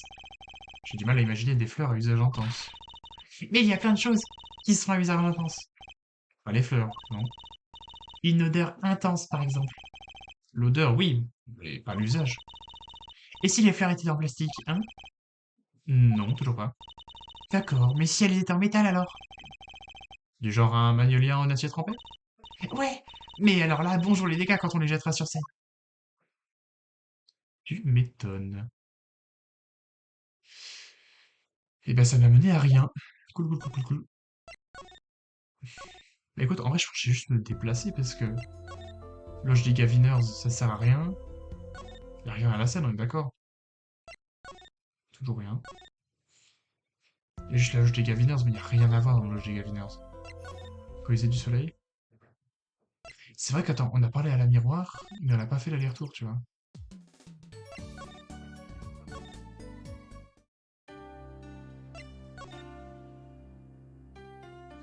J'ai du mal à imaginer des fleurs à usage intense. Mais il y a plein de choses qui sont à usage intense. Pas les fleurs, non. Une odeur intense, par exemple. L'odeur, oui, mais pas l'usage. Et si les fleurs étaient en plastique, hein? Non, toujours pas. D'accord, mais si elles étaient en métal alors? Du genre un magnolia en acier trempé? Ouais, Mais alors là, bonjour les dégâts quand on les jettera sur scène. Tu m'étonnes. Et ben ça m'a mené à rien. Cool, cool, cool, cool, cool. Mais écoute, en vrai, je pensais juste me déplacer parce que loge des Gaviners, ça sert à rien. Y a rien à la scène, on est d'accord? Toujours rien. Il y a juste la loge des Gaviners, mais y a rien à voir dans la loge des Gaviners. Colisée du Soleil. C'est vrai qu'attends, on a parlé à la miroir, mais on n'a pas fait l'aller-retour, tu vois.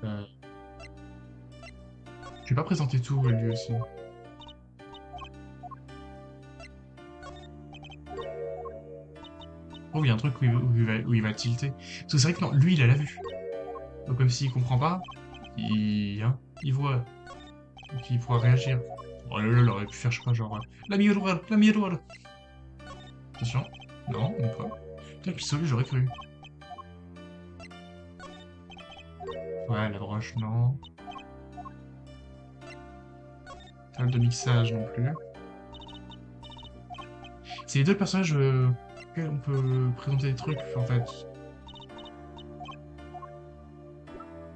Euh, Je vais pas présenter tout, lui aussi. Oh, il y a un truc où il va tilter. Parce que c'est vrai que non, lui, il a la vue. Donc même s'il comprend pas, il voit. Donc il pourra réagir. Oh là là, il aurait pu faire, je sais pas, genre... la miroir, la miroir. Attention. Non, même pas. Putain, puis celui, j'aurais cru. Ouais, la broche, non. Table de mixage, non plus. C'est les deux personnages auxquels on peut présenter des trucs, en fait.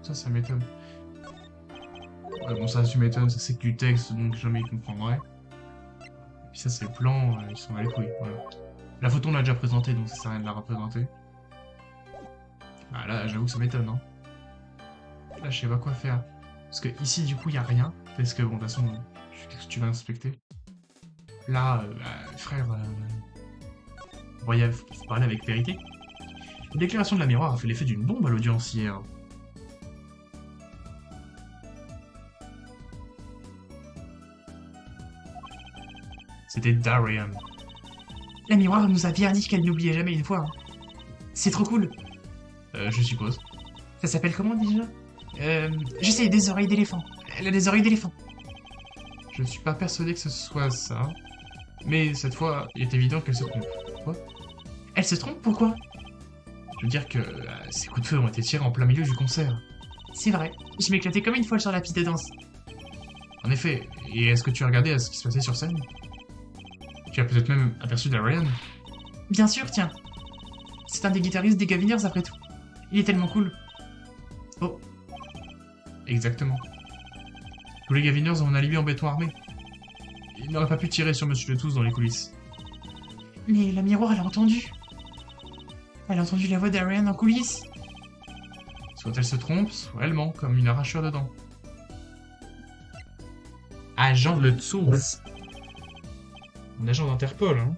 Ça m'étonne. Ouais, bon, ça m'étonne, ça c'est que du texte, donc jamais il comprendrait. Et puis ça, c'est le plan, ils sont à les couilles, voilà. La photo, on l'a déjà présentée, donc ça sert à rien de la représenter. Bah là, j'avoue que ça m'étonne, hein. Là, je sais pas quoi faire. Parce que ici, du coup, il y a rien. Parce que, bon, de toute façon, qu'est-ce que tu vas inspecter? Là, frère, faut parler avec vérité. La déclaration de la miroir a fait l'effet d'une bombe à l'audience hier. C'était Darian. La miroir nous a bien dit qu'elle n'oubliait jamais une fois. Hein. C'est trop cool. Je suppose. Ça s'appelle comment déjà Je sais, des oreilles d'éléphant. Elle a des oreilles d'éléphant. Je suis pas persuadé que ce soit ça. Mais cette fois, il est évident qu'elle se trompe. Quoi? Elle se trompe, pourquoi? Je veux dire que ces coups de feu ont été tirés en plein milieu du concert. C'est vrai, je m'éclatais comme une folle sur la piste de danse. En effet, et est-ce que tu as regardé à ce qui se passait sur scène? Tu as peut-être même aperçu Darian? Bien sûr, tiens. C'est un des guitaristes des Gaviners après tout. Il est tellement cool. Oh. Exactement. Tous les Gaviners ont un alibi en béton armé. Ils n'auraient pas pu tirer sur Monsieur Le Tous dans les coulisses. Mais la miroir, elle a entendu. Elle a entendu la voix d'Ariane en coulisses. Soit elle se trompe, soit elle ment, comme une arracheur de dents. Agent Le Tous. Un agent d'Interpol, hein.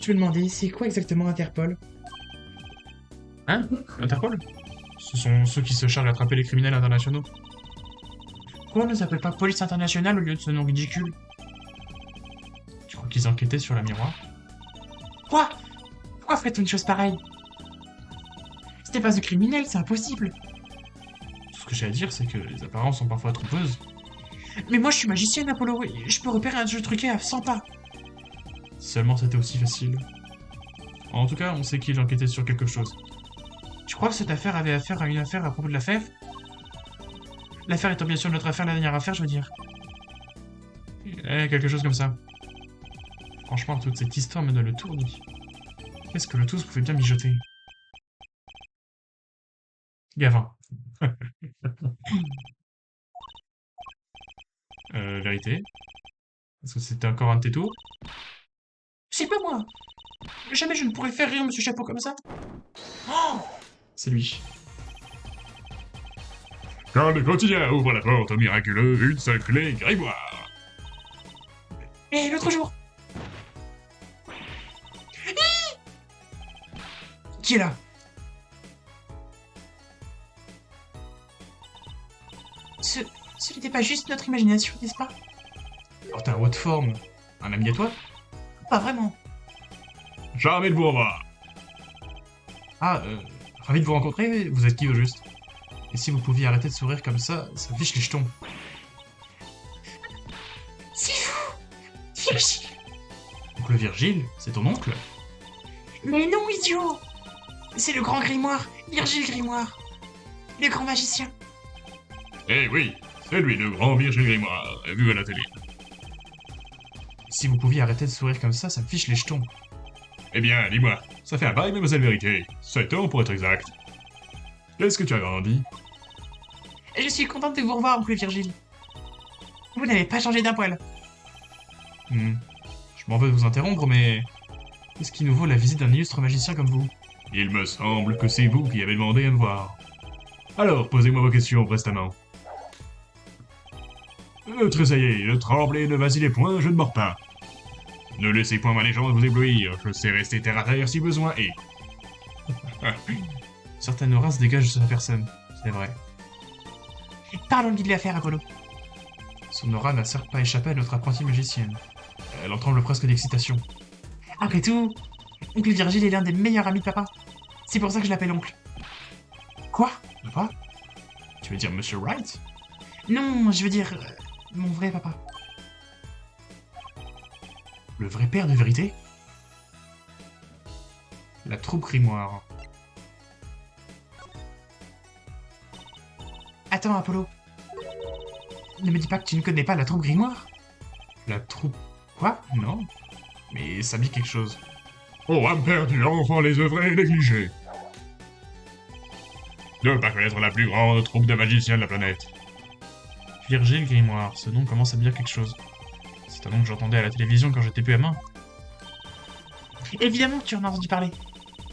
Je me demandais, c'est quoi exactement Interpol? Hein? Interpol? Ce sont ceux qui se chargent d'attraper les criminels internationaux. Pourquoi on ne s'appelle pas Police Internationale au lieu de ce nom ridicule? Tu crois qu'ils enquêtaient sur la miroir? Quoi? Pourquoi ferait-on une chose pareille? C'était pas de criminel, c'est impossible. Tout ce que j'ai à dire, c'est que les apparences sont parfois trompeuses. Mais moi je suis magicienne, Apollo, et je peux repérer un jeu truqué à 100 pas. Si seulement c'était aussi facile. En tout cas, on sait qu'ils enquêtaient sur quelque chose. Tu crois que cette affaire avait affaire à une affaire à propos de la fève? L'affaire étant bien sûr notre affaire, la dernière affaire, je veux dire. Quelque chose comme ça. Franchement, toute cette histoire me donne le tournis. Qu'est-ce que Le Tous pouvait bien mijoter? Gavin. Vérité? Est-ce que c'était encore un de tes tours? C'est pas moi. Jamais je ne pourrais faire rire Monsieur Chapeau comme ça. Oh! C'est lui. Quand le quotidien ouvre la porte au miraculeux, une seule clé, grimoire. Et l'autre jour. Qui est là? Ce n'était pas juste notre imagination, n'est-ce pas? Alors t'es en haute forme. Un ami à toi? Pas vraiment. Jamais de vous revoir. Ah, ravi de vous rencontrer, vous êtes qui au juste? Et si vous pouviez arrêter de sourire comme ça fiche les jetons. C'est fou! Virgile! Donc le Virgile, c'est ton oncle? Mais non, idiot! C'est le grand grimoire, Virgile Grimoire. Le grand magicien. Eh oui, C'est lui, le grand Virgile Grimoire, vu à la télé. Si vous pouviez arrêter de sourire comme ça me fiche les jetons. Eh bien, dis-moi, ça fait un bail, mademoiselle Vérité. 7 ans pour être exact. Qu'est-ce que tu as grandi? Je suis contente de vous revoir, oncle Virgile. Vous n'avez pas changé d'un poil. Hmm. Je m'en veux de vous interrompre, mais... Qu'est-ce qui nous vaut la visite d'un illustre magicien comme vous? Il me semble que c'est vous qui avez demandé à me voir. Alors, posez-moi vos questions prestement. Ne tressaillez, ne tremblez, ne vacillez point, je ne mords pas. Ne laissez point ma légende vous éblouir, je sais rester terre à terre si besoin est. Certaines aura se dégagent de sa personne, c'est vrai. Parlons de l'affaire, Apollo. Son aura n'a certes pas échappé à notre apprentie magicienne. Elle en tremble presque d'excitation. Après tout, oncle Virgile est l'un des meilleurs amis de papa. C'est pour ça que je l'appelle oncle. Quoi? Papa? Tu veux dire Monsieur Wright? Non, je veux dire... mon vrai papa. Le vrai père de vérité? La troupe grimoire. Attends, Apollo. Ne me dis pas que tu ne connais pas la troupe grimoire. La troupe... Quoi? Non. Mais ça me dit quelque chose. Oh, âme perdue, enfant les œuvrés et négligés. Ne pas connaître la plus grande troupe de magiciens de la planète. Virgile Grimoire, ce nom commence à me dire quelque chose. C'est un nom que j'entendais à la télévision quand j'étais plus gamin. Évidemment que tu en as entendu parler.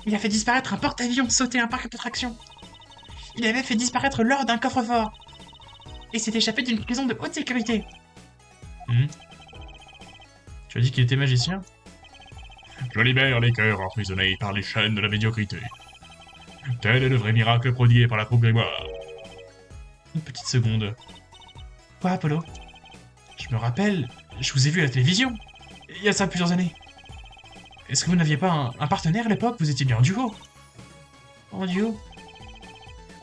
Il a fait disparaître un porte-avions sauter un parc d'attractions. Il avait fait disparaître l'or d'un coffre-fort. Et s'est échappé d'une prison de haute sécurité. Hmm. Tu as dit qu'il était magicien? Je libère les cœurs emprisonnés par les chaînes de la médiocrité. Tel est le vrai miracle prodigué par la troupe grimoire. Une petite seconde. Quoi, Apollo? Je me rappelle, je vous ai vu à la télévision. Il y a ça plusieurs années. Est-ce que vous n'aviez pas un partenaire à l'époque? Vous étiez bien en duo. En duo?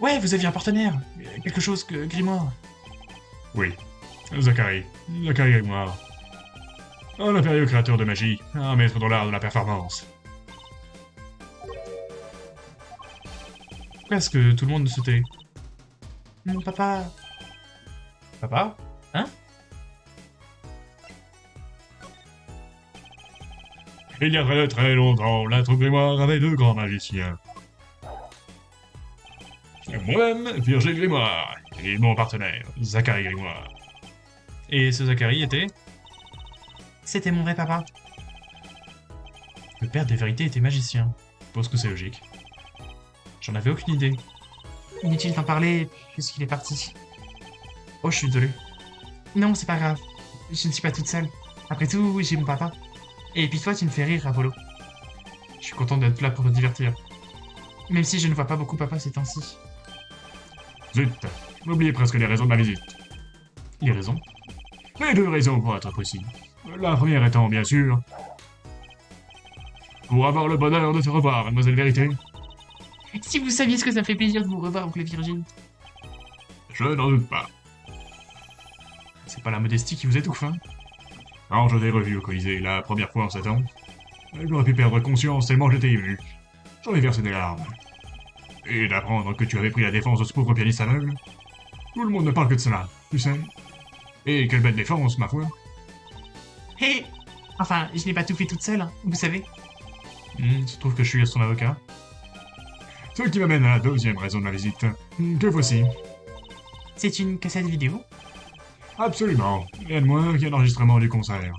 Ouais, vous aviez un partenaire. Quelque chose que Grimoire. Oui, Zachary Grimoire. Un impérieux créateur de magie, un maître dans l'art de la performance. Pourquoi est-ce que tout le monde se tait? Mon papa... Papa? Il y a très très longtemps, la troupe grimoire avait 2 grands magiciens. Moi-même, Virgile Grimoire, et mon partenaire, Zachary Grimoire. Et ce Zachary était? C'était mon vrai papa. Le père des vérités était magicien. Je suppose que c'est logique. J'en avais aucune idée. Inutile d'en parler puisqu'il est parti. Oh, je suis désolé. Non, c'est pas grave. Je ne suis pas toute seule. Après tout, j'ai mon papa. Et puis toi, tu me fais rire, Apollo. Je suis content d'être là pour te divertir. Même si je ne vois pas beaucoup papa ces temps-ci. Zut, j'oubliais presque les raisons de ma visite. Il a raison. Les 2 raisons pour être précis. La première étant, bien sûr, pour avoir le bonheur de te revoir, mademoiselle Vérité. Si vous saviez ce que ça me fait plaisir de vous revoir, oncle Virgile. Je n'en doute pas. C'est pas la modestie qui vous étouffe, hein? Quand je t'ai revu au Colisée la première fois en 7 ans, j'aurais pu perdre conscience tellement j'étais ému. J'en ai versé des larmes. Et d'apprendre que tu avais pris la défense de ce pauvre pianiste aveugle. Tout le monde ne parle que de cela, tu sais. Et quelle belle défense, ma foi. Hé Enfin, je n'ai pas tout fait toute seule, hein, vous savez. Il se trouve que je suis son avocat. Ce qui m'amène à la 2e raison de ma visite. Que voici. C'est une cassette vidéo. Absolument. Rien de moins qu'un enregistrement du concert.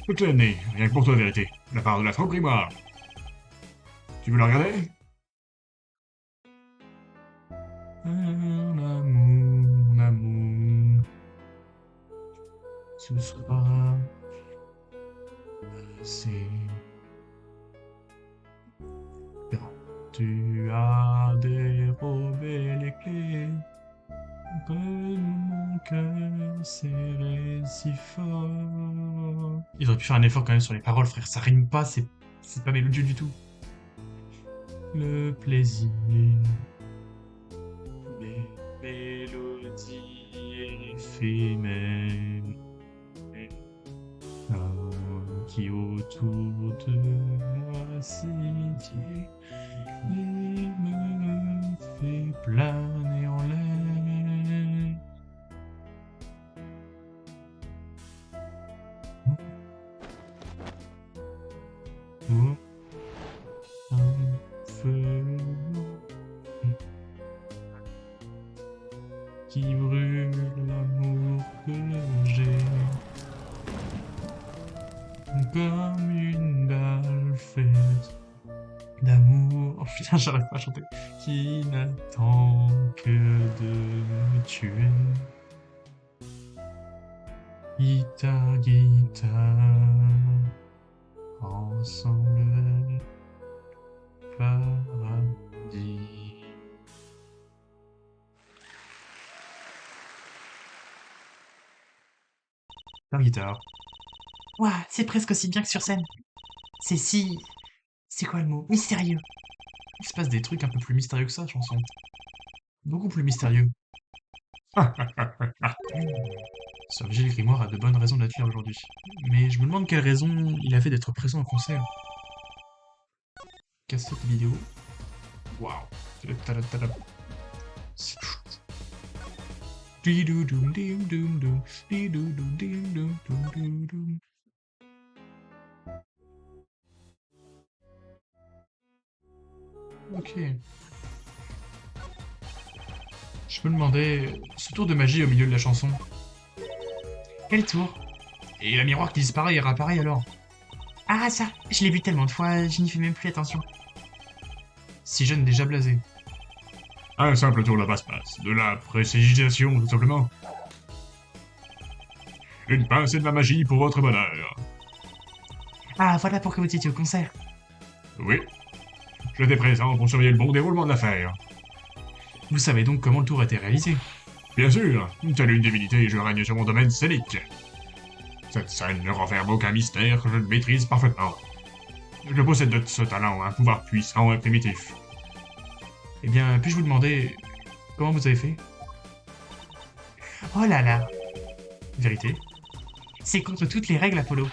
Je te l'ai amené, rien que pour toi, Vérité. De la part de la troupe grimoire. Tu veux le regarder? Mon amour, ce sera assez. Quand tu as dérobé les clés, que mon cœur serré si fort. Ils auraient pu faire un effort quand même sur les paroles, frère. Ça rime pas, c'est pas mélodieux du tout. Le plaisir. Mes mélodies éphémères qui autour de moi s'étire et me fait planer en l'air. pour un feu qui brûle l'amour que j'ai comme une balle faite d'amour. Oh putain, j'arrive pas à chanter. Qui n'attend que de me tuer. Guitare, guitare, ensemble, paradis. Guitare, guitare. Ouah, c'est presque aussi bien que sur scène. C'est si... C'est quoi le mot? Mystérieux. Il se passe des trucs un peu plus mystérieux que ça, chanson. Beaucoup plus mystérieux. Sir Gilles Grimoire a de bonnes raisons d'être là aujourd'hui. Mais je me demande quelle raison il avait d'être présent au concert. Cassette vidéo. Waouh. Tadam. Ok. Je me demandais, ce tour de magie au milieu de la chanson. Quel tour? Et la miroir qui disparaît et réapparaît alors. Ah ça, je l'ai vu tellement de fois, je n'y fais même plus attention. Si jeune déjà blasé. Un simple tour de passe-passe, de la précipitation, tout simplement. Une pincée de la magie pour votre bonheur. Ah voilà pourquoi vous étiez au concert. Oui. J'étais présent pour surveiller le bon déroulement de l'affaire. Vous savez donc comment le tour a été réalisé. Bien sûr, telle une divinité, je règne sur mon domaine scénique. Cette scène ne renferme aucun mystère que je maîtrise parfaitement. Je possède de ce talent un pouvoir puissant et primitif. Eh bien, puis-je vous demander comment vous avez fait? Oh là là, Vérité. c'est contre toutes les règles Apollo.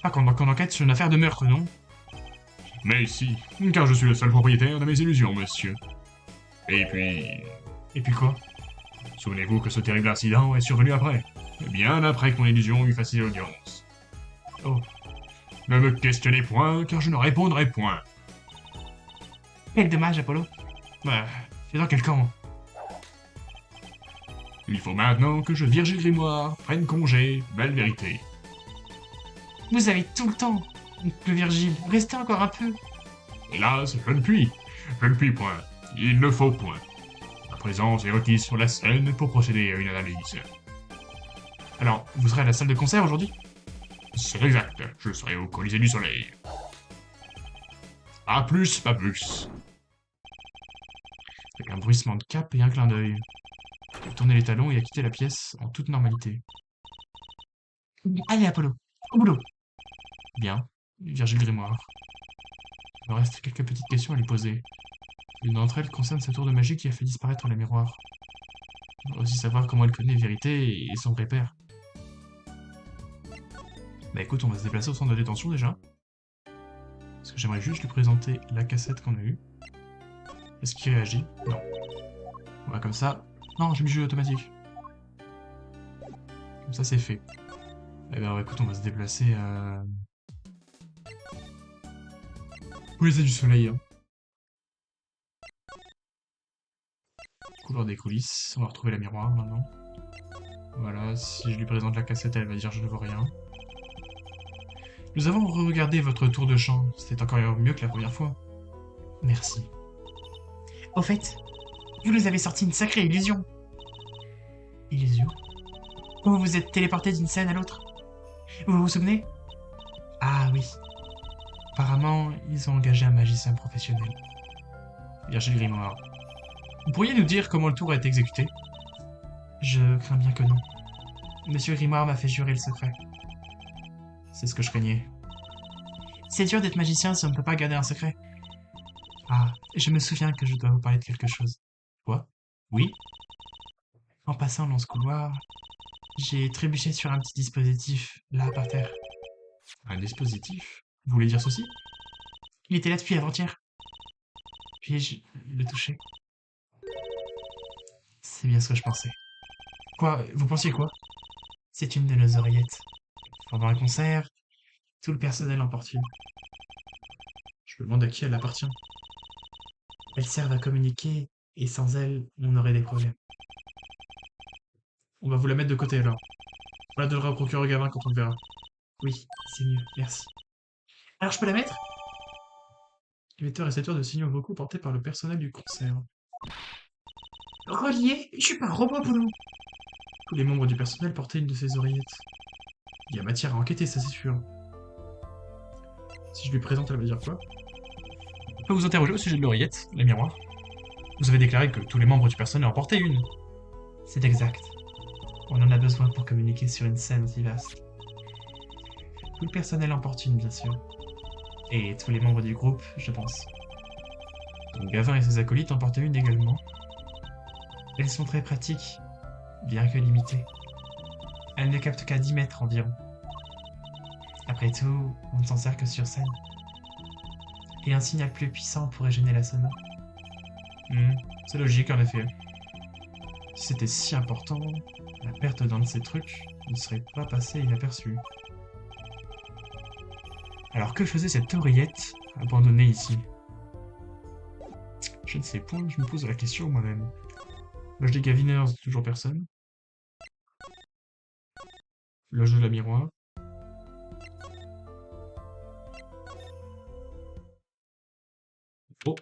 Ah, qu'on enquête sur une affaire de meurtre, non? Mais si, car je suis le seul propriétaire de mes illusions, monsieur. Et puis, Et puis quoi? souvenez-vous que ce terrible incident est survenu après. Bien après que mon illusion eût facilité l'audience. Oh. Ne me questionnez point, car je ne répondrai point. Quel dommage Apollo. Bah, c'est dans quel camp? Il faut maintenant que je, Virgile Grimoire, prenne congé, belle vérité. Vous avez tout le temps, oncle Virgile, restez encore un peu. Hélas, je ne puis. Je ne puis point. Il ne faut point. Ma présence est requise sur la scène pour procéder à une analyse. Alors, vous serez à la salle de concert aujourd'hui? C'est exact, je serai au Colisée du Soleil. Pas plus, pas plus. Avec un bruissement de cape et un clin d'œil. Il a tourné les talons et a quitté la pièce en toute normalité. Allez Apollo, au boulot. Bien, Virgile Grimoire. Il me reste quelques petites questions à lui poser. L'une d'entre elles concerne ce tour de magie qui a fait disparaître la miroir. On va aussi savoir comment elle connaît Vérité et son vrai père. Bah écoute, on va se déplacer au centre de détention déjà. Parce que j'aimerais juste lui présenter la cassette qu'on a eue. Est-ce qu'il réagit? Non. On va comme ça. Non, j'ai mis jeu automatique. Comme ça, c'est fait. Eh ben, écoute, on va se déplacer à... Coulissée du soleil. Hein. Couloir des coulisses. On va retrouver la miroir maintenant. Voilà, si je lui présente la cassette, elle va dire je ne vois rien. Nous avons regardé votre tour de chant. C'était encore mieux que la première fois. Merci. Au fait, vous nous avez sorti une sacrée illusion. Illusion? Vous vous êtes téléporté d'une scène à l'autre. Vous vous souvenez? Ah oui. Apparemment, ils ont engagé un magicien professionnel. Virgile Grimoire. Vous pourriez nous dire comment le tour a été exécuté? Je crains bien que non. Monsieur Grimoire m'a fait jurer le secret. C'est ce que je craignais. C'est dur d'être magicien si on ne peut pas garder un secret. Ah, je me souviens que je dois vous parler de quelque chose. Quoi? Oui? En passant dans ce couloir, j'ai trébuché sur un petit dispositif, là, par terre. Un dispositif? Vous voulez dire ceci? Il était là depuis avant-hier. Puis-je le toucher? C'est bien ce que je pensais. Quoi? Vous pensiez quoi? C'est une de nos oreillettes. Pendant un concert, tout le personnel en porte une. Je me demande à qui elle appartient. Elles servent à communiquer, et sans elles, on aurait des problèmes. On va vous la mettre de côté alors. On la donnera au procureur Gavin quand on le verra. Oui, c'est mieux, merci. Alors je peux la mettre? Émetteur et récepteur de signaux vocaux portés par le personnel du concert. Relié? Je suis pas un robot, Polo. Tous les membres du personnel portaient une de ces oreillettes. Il y a matière à enquêter, ça c'est sûr. Si je lui présente, elle va dire quoi? Je peux vous interroger au sujet de l'oreillette, la miroir. Vous avez déclaré que tous les membres du personnel en portaient une. C'est exact. On en a besoin pour communiquer sur une scène aussi vaste. Tout le personnel en porte une, bien sûr. Et tous les membres du groupe, je pense. Donc Gavin et ses acolytes en portent une également. Elles sont très pratiques, bien que limitées. Elles ne captent qu'à 10 mètres environ. Après tout, on ne s'en sert que sur scène. Et un signal plus puissant pourrait gêner la sono. C'est logique en effet. Si c'était si important, la perte d'un de ces trucs ne serait pas passée inaperçue. Alors que faisait cette oreillette abandonnée ici? Je ne sais point, je me pose la question moi-même. Loge des Gaviners, toujours personne. Loge de la miroir. Oh,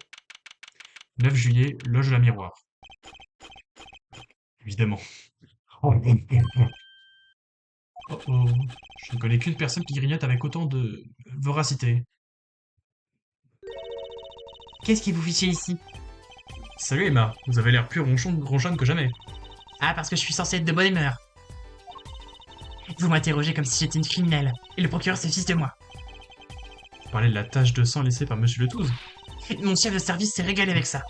9 juillet, loge de la miroir. Évidemment. Oh oh, je ne connais qu'une personne qui grignote avec autant de voracité. Qu'est-ce qui vous fichait ici? Salut Emma, vous avez l'air plus ronchonne que jamais. Ah, parce que je suis censé être de bonne humeur. Vous m'interrogez comme si j'étais une criminelle, et le procureur se fiche de moi. Vous parlez de la tache de sang laissée par Monsieur Letouze. Mon chef de service s'est régalé avec ça.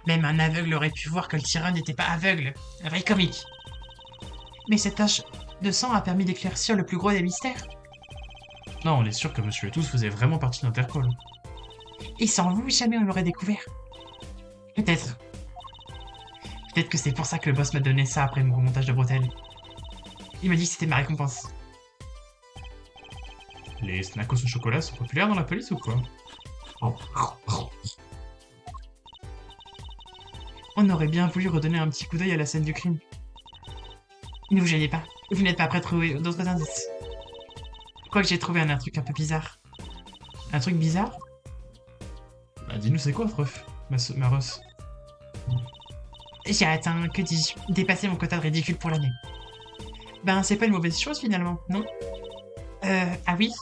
Même un aveugle aurait pu voir que le tireur n'était pas aveugle. Un vrai comique. Mais cette tache de sang a permis d'éclaircir le plus gros des mystères. Non, on est sûr que Monsieur Letouze faisait vraiment partie d'Interpol. Et sans vous, jamais on l'aurait découvert. Peut-être. Peut-être que c'est pour ça que le boss m'a donné ça après mon remontage de bretelles. Il m'a dit que c'était ma récompense. Les snackos au chocolat sont populaires dans la police ou quoi? On aurait bien voulu redonner un petit coup d'œil à la scène du crime. Ne vous gênez pas, vous n'êtes pas prêt à trouver d'autres indices. Quoique j'ai trouvé un truc un peu bizarre. Un truc bizarre? Bah dis-nous c'est quoi, Freuf, ma Ross? J'ai atteint, que dis-je, dépassé mon quota de ridicule pour l'année. Ben, c'est pas une mauvaise chose finalement, non? Ah oui?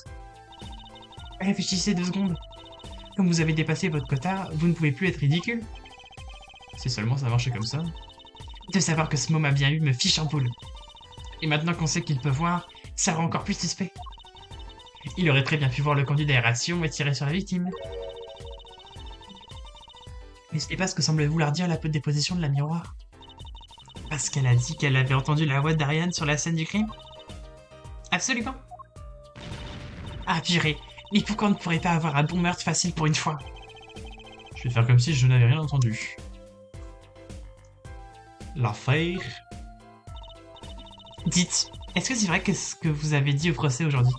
Réfléchissez 2 secondes. Comme vous avez dépassé votre quota, vous ne pouvez plus être ridicule. Si seulement ça marchait comme ça. De savoir que ce mot m'a bien eu me fiche en boule. Et maintenant qu'on sait qu'il peut voir, ça rend encore plus suspect. Il aurait très bien pu voir le conduit d'aération et tirer sur la victime. Mais ce n'est pas ce que semble vouloir dire la peu de déposition de la miroir. Parce qu'elle a dit qu'elle avait entendu la voix d'Ariane sur la scène du crime? Absolument. Ah purée, mais pourquoi on ne pourrait pas avoir un bon meurtre facile pour une fois? Je vais faire comme si je n'avais rien entendu. L'affaire... Dites, est-ce que c'est vrai que ce que vous avez dit au procès aujourd'hui?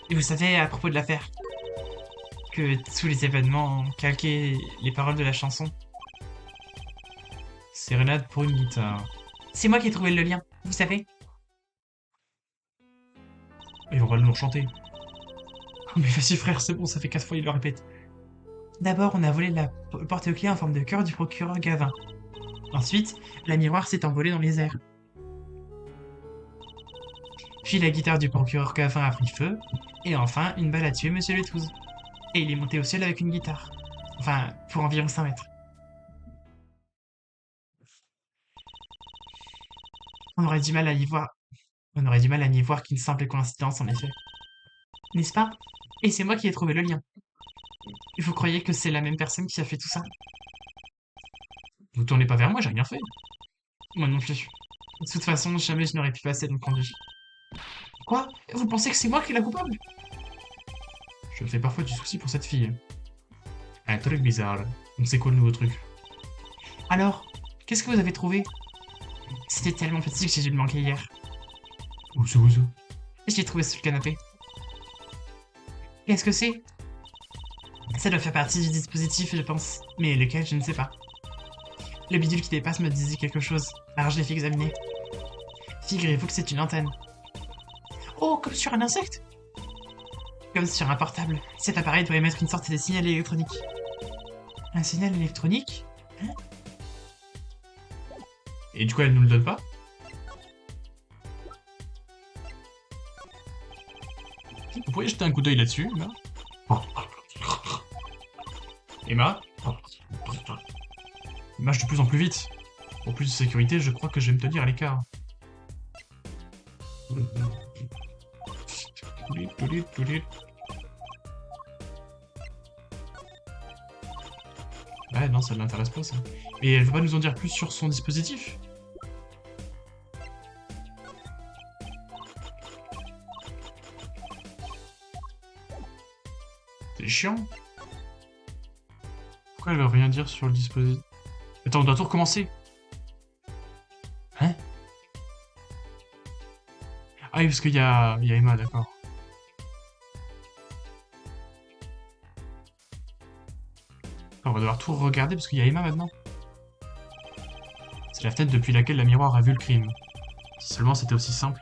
Et vous savez, à propos de l'affaire, que tous les événements ont calqué les paroles de la chanson? Sérénade pour une guitare. C'est moi qui ai trouvé le lien, vous savez? Et on va nous chanter. Oh mais vas-y frère, c'est bon, ça fait 4 fois il le répète. D'abord, on a volé le porte-clés en forme de cœur du procureur Gavin. Ensuite, la miroir s'est envolée dans les airs. Puis la guitare du procureur Gavin a pris feu. Et enfin, une balle a tué Monsieur Letouze. Et il est monté au ciel avec une guitare. Enfin, pour environ 5 mètres. On aurait du mal à y voir. On aurait du mal à n'y voir qu'une simple coïncidence, en effet. N'est-ce pas? Et c'est moi qui ai trouvé le lien. Vous croyez que c'est la même personne qui a fait tout ça? Vous tournez pas vers moi, j'ai rien fait. Moi non plus. De toute façon, jamais je n'aurais pu passer dans le conduit. Quoi? Vous pensez que c'est moi qui est la coupable? Je me fais parfois du souci pour cette fille. Un truc bizarre. On sait quoi le nouveau truc? Alors, qu'est-ce que vous avez trouvé? C'était tellement petit que j'ai dû le manquer hier. Où ça? Je l'ai trouvé sur le canapé. Qu'est-ce que c'est? Ça doit faire partie du dispositif, je pense. Mais lequel, je ne sais pas. Le bidule qui dépasse me disait quelque chose. Alors je l'ai fait examiner. Figurez-vous que c'est une antenne. Oh, comme sur un insecte? Comme sur un portable. Cet appareil doit émettre une sorte de signal électronique. Un signal électronique? Hein? Et du coup, elle nous le donne pas? Vous pourriez jeter un coup d'œil là-dessus, Emma? Emma? Il marche de plus en plus vite. Pour plus de sécurité, je crois que je vais me tenir à l'écart. Ouais, non, ça ne l'intéresse pas, ça. Et elle veut pas nous en dire plus sur son dispositif? C'est chiant. Pourquoi elle veut rien dire sur le dispositif? Attends, on doit tout recommencer. Hein? Ah oui, parce qu'il y a Emma, d'accord. On va devoir tout regarder parce qu'il y a Emma maintenant. C'est la fenêtre depuis laquelle la miroir a vu le crime. Si seulement c'était aussi simple.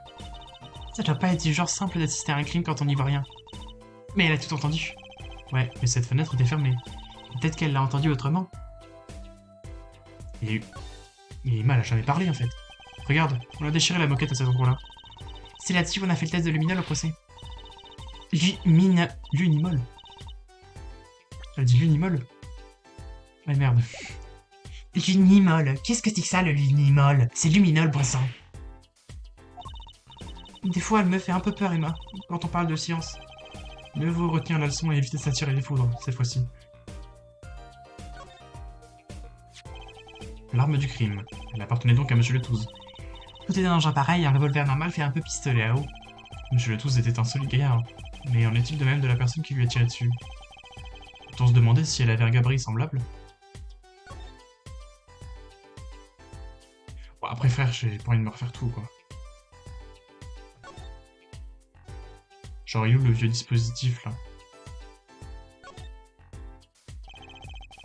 Ça doit pas être du genre simple d'assister à un crime quand on n'y voit rien. Mais elle a tout entendu. Ouais, mais cette fenêtre était fermée. Peut-être qu'elle l'a entendu autrement. Et Emma, elle a jamais parlé en fait. Regarde, on a déchiré la moquette à cet endroit-là. C'est là-dessus qu'on a fait le test de luminol au procès. Lunimol. Elle dit lunimol. Ah merde. Lunimol. Qu'est-ce que c'est que ça, le lunimol? C'est luminol, bon sang. Des fois, elle me fait un peu peur, Emma, quand on parle de science. Mieux vaut retenir la leçon et éviter de s'attirer les foudres, cette fois-ci. L'arme du crime. Elle appartenait donc à Monsieur Le Touze. Côté d'un engin pareil, un revolver normal fait un peu pistolet à eau. Monsieur Le Touze était un solide gaillard. Mais en est-il de même de la personne qui lui a tiré dessus? Peut-on se demander si elle avait un gabarit semblable? Bon, après frère, j'ai pas envie de me refaire tout, quoi. Genre, il est où le vieux dispositif, là?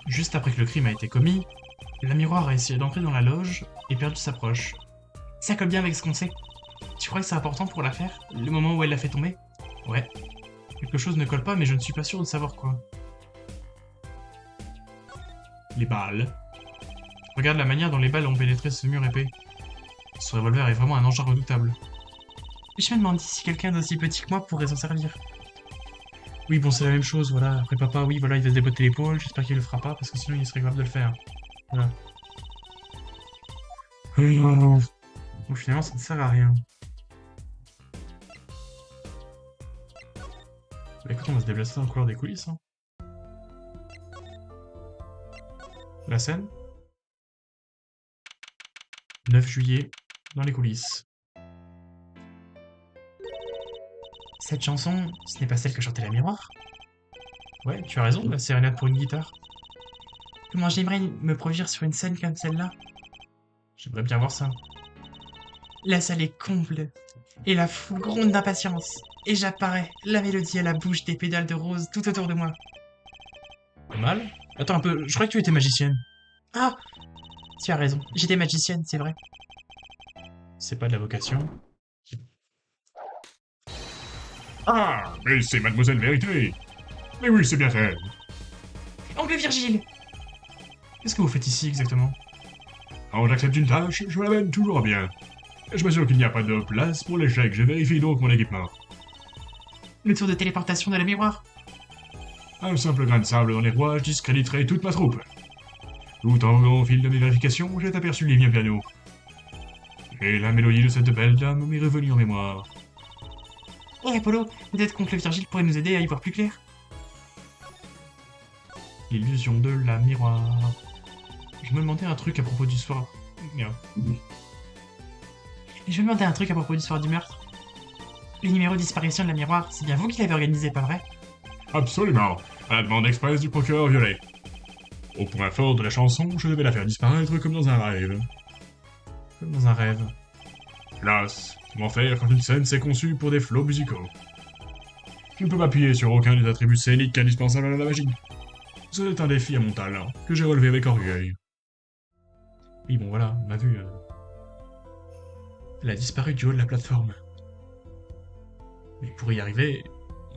Juste après que le crime a été commis, la miroir a essayé d'entrer dans la loge et perdu sa proche. Ça colle bien avec ce qu'on sait. Tu crois que c'est important pour l'affaire? Le moment où elle l'a fait tomber? Ouais. Quelque chose ne colle pas, mais je ne suis pas sûr de savoir quoi. Les balles. Regarde la manière dont les balles ont pénétré ce mur épais. Ce revolver est vraiment un engin redoutable. Je me demande si quelqu'un d'aussi petit que moi pourrait s'en servir. Oui, bon, c'est la même chose, voilà. Après papa, oui, voilà, il va se débotter l'épaule. J'espère qu'il le fera pas, parce que sinon il serait grave de le faire. Voilà. Donc finalement, ça ne sert à rien. Bah, écoute, on va se déplacer dans le couloir des coulisses. Hein. La scène 9 juillet, dans les coulisses. Cette chanson, ce n'est pas celle que chantait la miroir? Ouais, tu as raison, la sérénade pour une guitare. Comment j'aimerais me produire sur une scène comme celle-là? J'aimerais bien voir ça. La salle est comble, et la foule gronde d'impatience, et j'apparais, la mélodie à la bouche des pédales de rose tout autour de moi. Pas mal? Attends un peu, je crois que tu étais magicienne. Ah! Tu as raison, j'étais magicienne, c'est vrai. C'est pas de la vocation. Ah, mais c'est Mademoiselle Vérité. Mais oui, c'est bien elle. Oncle Virgile! Qu'est-ce que vous faites ici exactement? Quand j'accepte une tâche, je me l'amène toujours à bien. Et je m'assure qu'il n'y a pas de place pour l'échec. Je vérifie donc mon équipement. Le tour de téléportation de la miroir? Un simple grain de sable dans les rouages discréditerait toute ma troupe. Tout au fil de mes vérifications, j'ai aperçu les miens piano. Et la mélodie de cette belle dame m'est revenue en mémoire. Oh Apollo, peut-être qu'oncle Virgile pourrait nous aider à y voir plus clair. L'illusion de la miroir. Je me demandais un truc à propos du soir. Merde. Je me demandais un truc à propos du soir du meurtre. Le numéro de disparition de la miroir, c'est bien vous qui l'avez organisé, pas vrai? Absolument, à la demande express du procureur Violet. Au point fort de la chanson, je devais la faire disparaître comme dans un rêve. Comme dans un rêve. Hélas, comment faire quand une scène s'est conçue pour des flots musicaux? Je ne peux m'appuyer sur aucun des attributs scéniques indispensables à la magie. C'est un défi à mon talent, que j'ai relevé avec orgueil. Oui, bon voilà, on a vu. Elle a disparu du haut de la plateforme. Mais pour y arriver,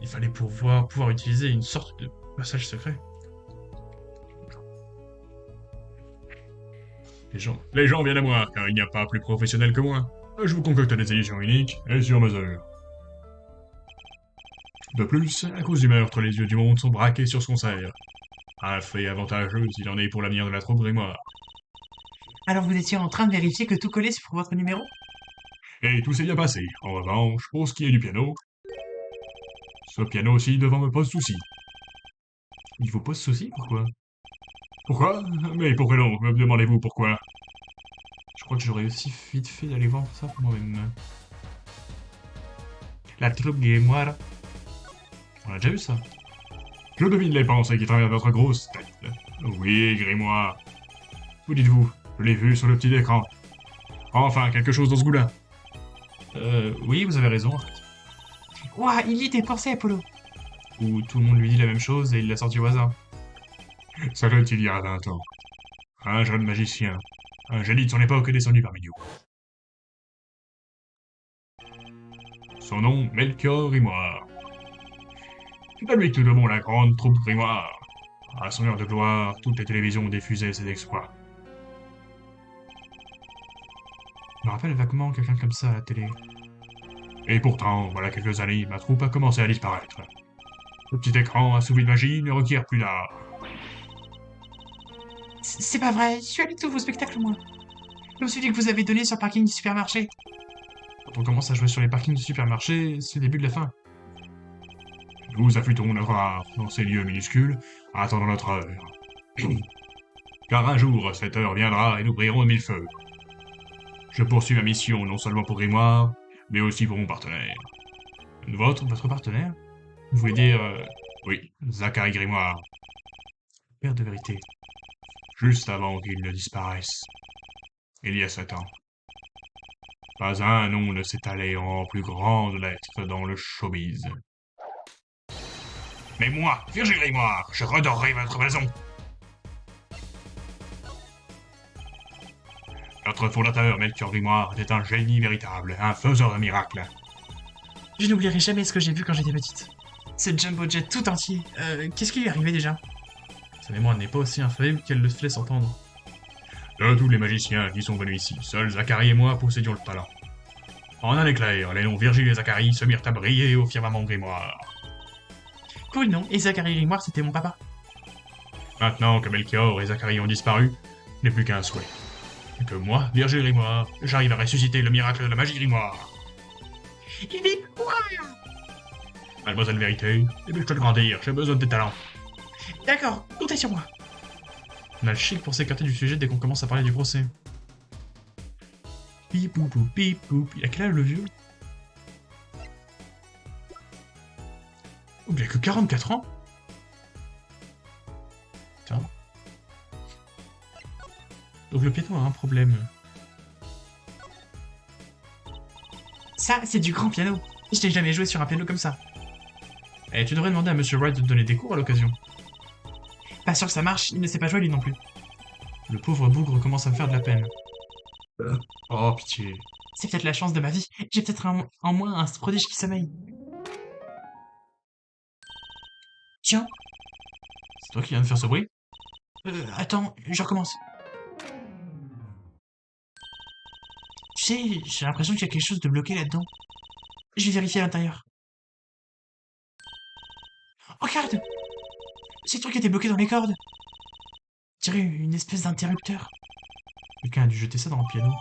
il fallait pouvoir utiliser une sorte de passage secret. Les gens viennent à moi, car il n'y a pas plus professionnel que moi. Je vous concocte des éditions uniques et sur mesure. De plus, à cause du meurtre, les yeux du monde sont braqués sur ce concert. Un fait avantageux s'il en est pour l'avenir de la troupe Grimoire. Alors vous étiez en train de vérifier que tout collait sur votre numéro? Et tout s'est bien passé. En revanche, pour ce qui est du piano, ce piano aussi devant me pose souci. Il vous pose souci? Pourquoi? Pourquoi? Mais pourquoi donc, me demandez-vous pourquoi? Je crois que j'aurais aussi vite fait d'aller voir ça pour moi-même. La troupe Grimoire. On a déjà vu ça. Je devine les pensées qui traversent votre grosse tête. Oui, Grimoire. Vous dites-vous, je l'ai vu sur le petit écran. Enfin, quelque chose dans ce goût-là. Oui, vous avez raison. Ouah, il y était pensé, Apollo. Ou tout le monde lui dit la même chose et il l'a sorti au hasard. Ça doit être il y a 20 ans. Un jeune magicien, un génie de son époque est descendu parmi nous. Son nom, Melchior Grimoire. C'est à lui que nous devons la grande troupe Grimoire. À son heure de gloire, toutes les télévisions diffusaient ses exploits. Je me rappelle vaguement quelqu'un comme ça à la télé. Et pourtant, voilà quelques années, ma troupe a commencé à disparaître. Le petit écran assouvi de magie ne requiert plus d'art. C'est pas vrai, je suis allé à tous vos spectacles, moi. Je me suis dit que vous avez donné sur le parking du supermarché. Quand on commence à jouer sur les parkings du supermarché, c'est le début de la fin. Nous affûtons notre art dans ces lieux minuscules, attendant notre heure. Car un jour, cette heure viendra et nous brillerons de mille feux. Je poursuis ma mission non seulement pour Grimoire, mais aussi pour mon partenaire. Votre partenaire? Vous voulez dire Oui, Zachary Grimoire, père de vérité. juste avant qu'il ne disparaisse. Il y a 7 ans. Pas un nom ne s'est allé en plus grandes lettres dans le showbiz. Mais moi, Virgile Grimoire, je redorerai votre blason. Notre fondateur, Melchior Grimoire, était un génie véritable, un faiseur de miracles. Je n'oublierai jamais ce que j'ai vu quand j'étais petite. Ce jumbo jet tout entier. Qu'est-ce qui lui est arrivé déjà? Sa mémoire n'est pas aussi infaillible qu'elle le fait s'entendre. De tous les magiciens qui sont venus ici, seuls Zachary et moi possédions le talent. En un éclair, les noms Virgile et Zachary se mirent à briller au firmament Grimoire. Cool, non? Et Zachary Grimoire, c'était mon papa. Maintenant que Melchior et Zachary ont disparu, il n'est plus qu'un souhait. Et que moi, Virgile Grimoire, j'arrive à ressusciter le miracle de la magie Grimoire. Il vit. Ouah. Mademoiselle Vérité, dépêche-toi de grandir, j'ai besoin de tes talents. D'accord, comptez sur moi. On a le chic pour s'écarter du sujet dès qu'on commence à parler du procès. Pipou, pipou. Il a quel âge le vieux? Oh, il a que 44 ans? Tiens. Donc le piano a un problème. Ça, c'est du grand piano. Je n'ai jamais joué sur un piano comme ça. Eh, tu devrais demander à Monsieur Wright de te donner des cours à l'occasion. Pas sûr que ça marche, il ne sait pas jouer lui non plus. Le pauvre bougre commence à me faire de la peine. Oh, pitié. C'est peut-être la chance de ma vie. J'ai peut-être en moi un prodige qui sommeille. Tiens, C'est toi qui viens de faire ce bruit? attends, je recommence. Tu sais, j'ai l'impression qu'il y a quelque chose de bloqué là-dedans. Je vais vérifier à l'intérieur. Oh, regarde! Ces trucs étaient bloqués dans les cordes. Je dirais une espèce d'interrupteur. Quelqu'un a dû jeter ça dans le piano.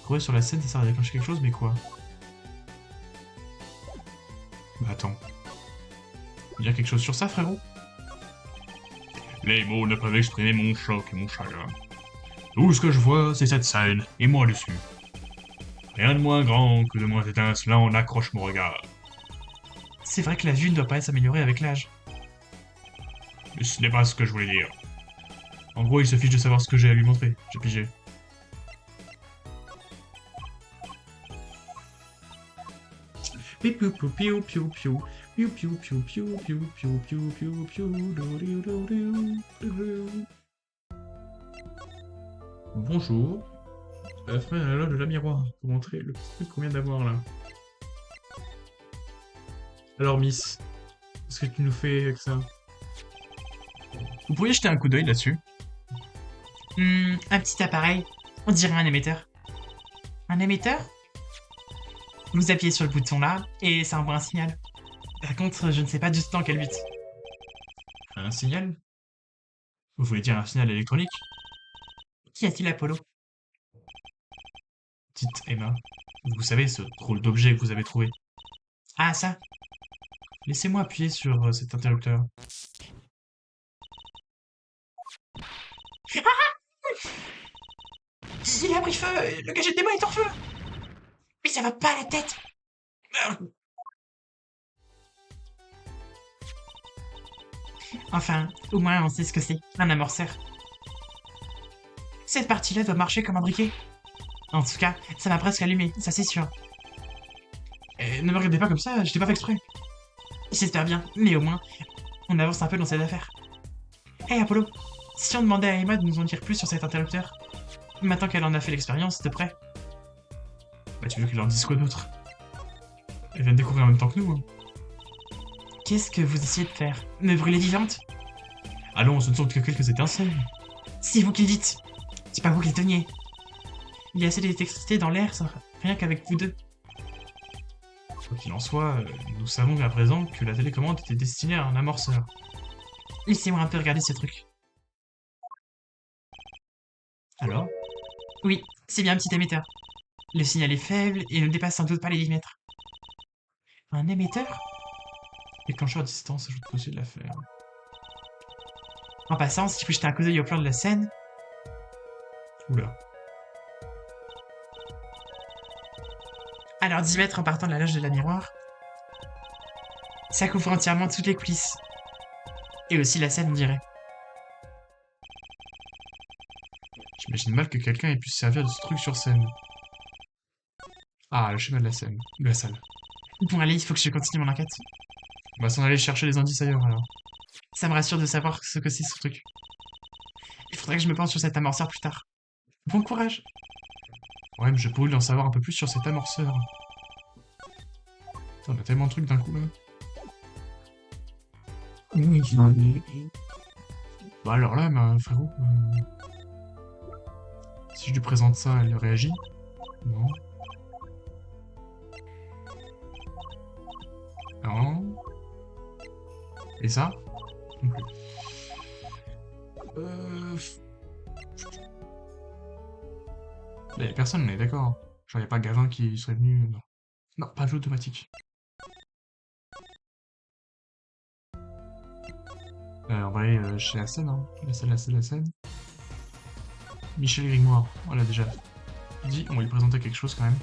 Courir sur la scène, ça sert à déclencher quelque chose, mais quoi? Bah attends. Il y a quelque chose sur ça, frérot? Les mots ne peuvent exprimer mon choc et mon chagrin. Tout ce que je vois, c'est cette scène, et moi dessus. Rien de moins grand que de moins étincelant n'accroche mon regard. C'est vrai que la vue ne doit pas s'améliorer avec l'âge. Mais ce n'est pas ce que je voulais dire. En gros, il se fiche de savoir ce que j'ai à lui montrer. J'ai pigé. Piou piou piou piou. Piou piou piou piou piou piou piou piou piou dou, dou, dou, dou, dou. Bonjour. Frère, la loge de la miroir pour montrer le petit truc qu'on vient d'avoir là. Alors Miss, qu'est-ce que tu nous fais avec ça? Vous pourriez jeter un coup d'œil là-dessus? Un petit appareil. On dirait un émetteur. Un émetteur? Vous appuyez sur le bouton là, et ça envoie un signal. Par contre, je ne sais pas du tout dans quel but. Un signal? Vous voulez dire un signal électronique? Qu'y a-t-il, Apollo? Dites Emma. Vous savez, ce drôle d'objet que vous avez trouvé. Ah, ça. Laissez-moi appuyer sur cet interrupteur. Il a pris feu. Le gadget des mains est en feu. Mais ça va pas à la tête. Enfin, au moins on sait ce que c'est, un amorceur. Cette partie-là doit marcher comme un briquet. En tout cas, ça m'a presque allumé, ça c'est sûr. Ne me regardez pas comme ça, j'étais pas fait exprès. J'espère bien, mais au moins, on avance un peu dans cette affaire. Hé Apollo, si on demandait à Emma de nous en dire plus sur cet interrupteur, maintenant qu'elle en a fait l'expérience, de près. Bah tu veux qu'elle en dise quoi d'autre? Elle vient de découvrir en même temps que nous. Hein. Qu'est-ce que vous essayez de faire? Me brûler vivante? Allons, ce ne sont que quelques étincelles. C'est vous qui le dites. C'est pas vous qui le teniez. Il y a assez d'électricité dans l'air, rien qu'avec vous deux. Quoi qu'il en soit, nous savons à présent que la télécommande était destinée à un amorceur. Laissez-moi un peu regarder ce truc. Alors? Oui, c'est bien un petit émetteur. Le signal est faible et ne dépasse sans doute pas les 10 mètres. Un émetteur? Déclencheur à distance, ajoute aussi de l'affaire. En passant, si vous jetez un coup d'œil au plan de la scène... Oula. Alors 10 mètres en partant de la loge de la miroir, ça couvre entièrement toutes les coulisses. Et aussi la scène, on dirait. J'imagine mal que quelqu'un ait pu se servir de ce truc sur scène. Ah, le schéma de la scène. De la salle. Bon allez, il faut que je continue mon enquête. On va s'en aller chercher les indices ailleurs alors. Ça me rassure de savoir ce que c'est ce truc. Il faudrait que je me penche sur cet amorceur plus tard. Bon courage. Ouais, mais je pourrais en savoir un peu plus sur cet amorceur. Putain, on a tellement de trucs d'un coup là. Bah alors là, ma frérot... Si je lui présente ça, elle réagit? Non. Non. Et ça? Non plus. Là, y'a personne, on est d'accord. Genre, y'a pas Gavin qui serait venu... Non, non pas jeu automatique. On va aller chez la scène, hein. La scène. Michel Grimoire, voilà déjà. Dit, on va lui présenter quelque chose quand même.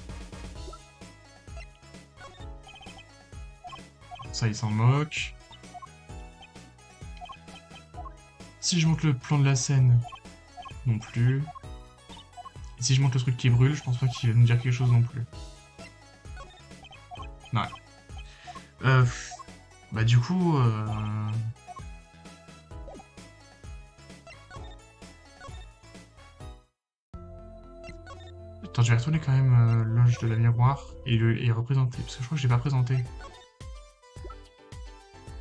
Ça, il s'en moque. Si je montre le plan de la scène, non plus. Et si je montre le truc qui brûle, je pense pas qu'il va nous dire quelque chose non plus. Ouais. Bah du coup... Attends, je vais retourner quand même loge de la miroir et représenter, parce que je crois que je l'ai pas présenté.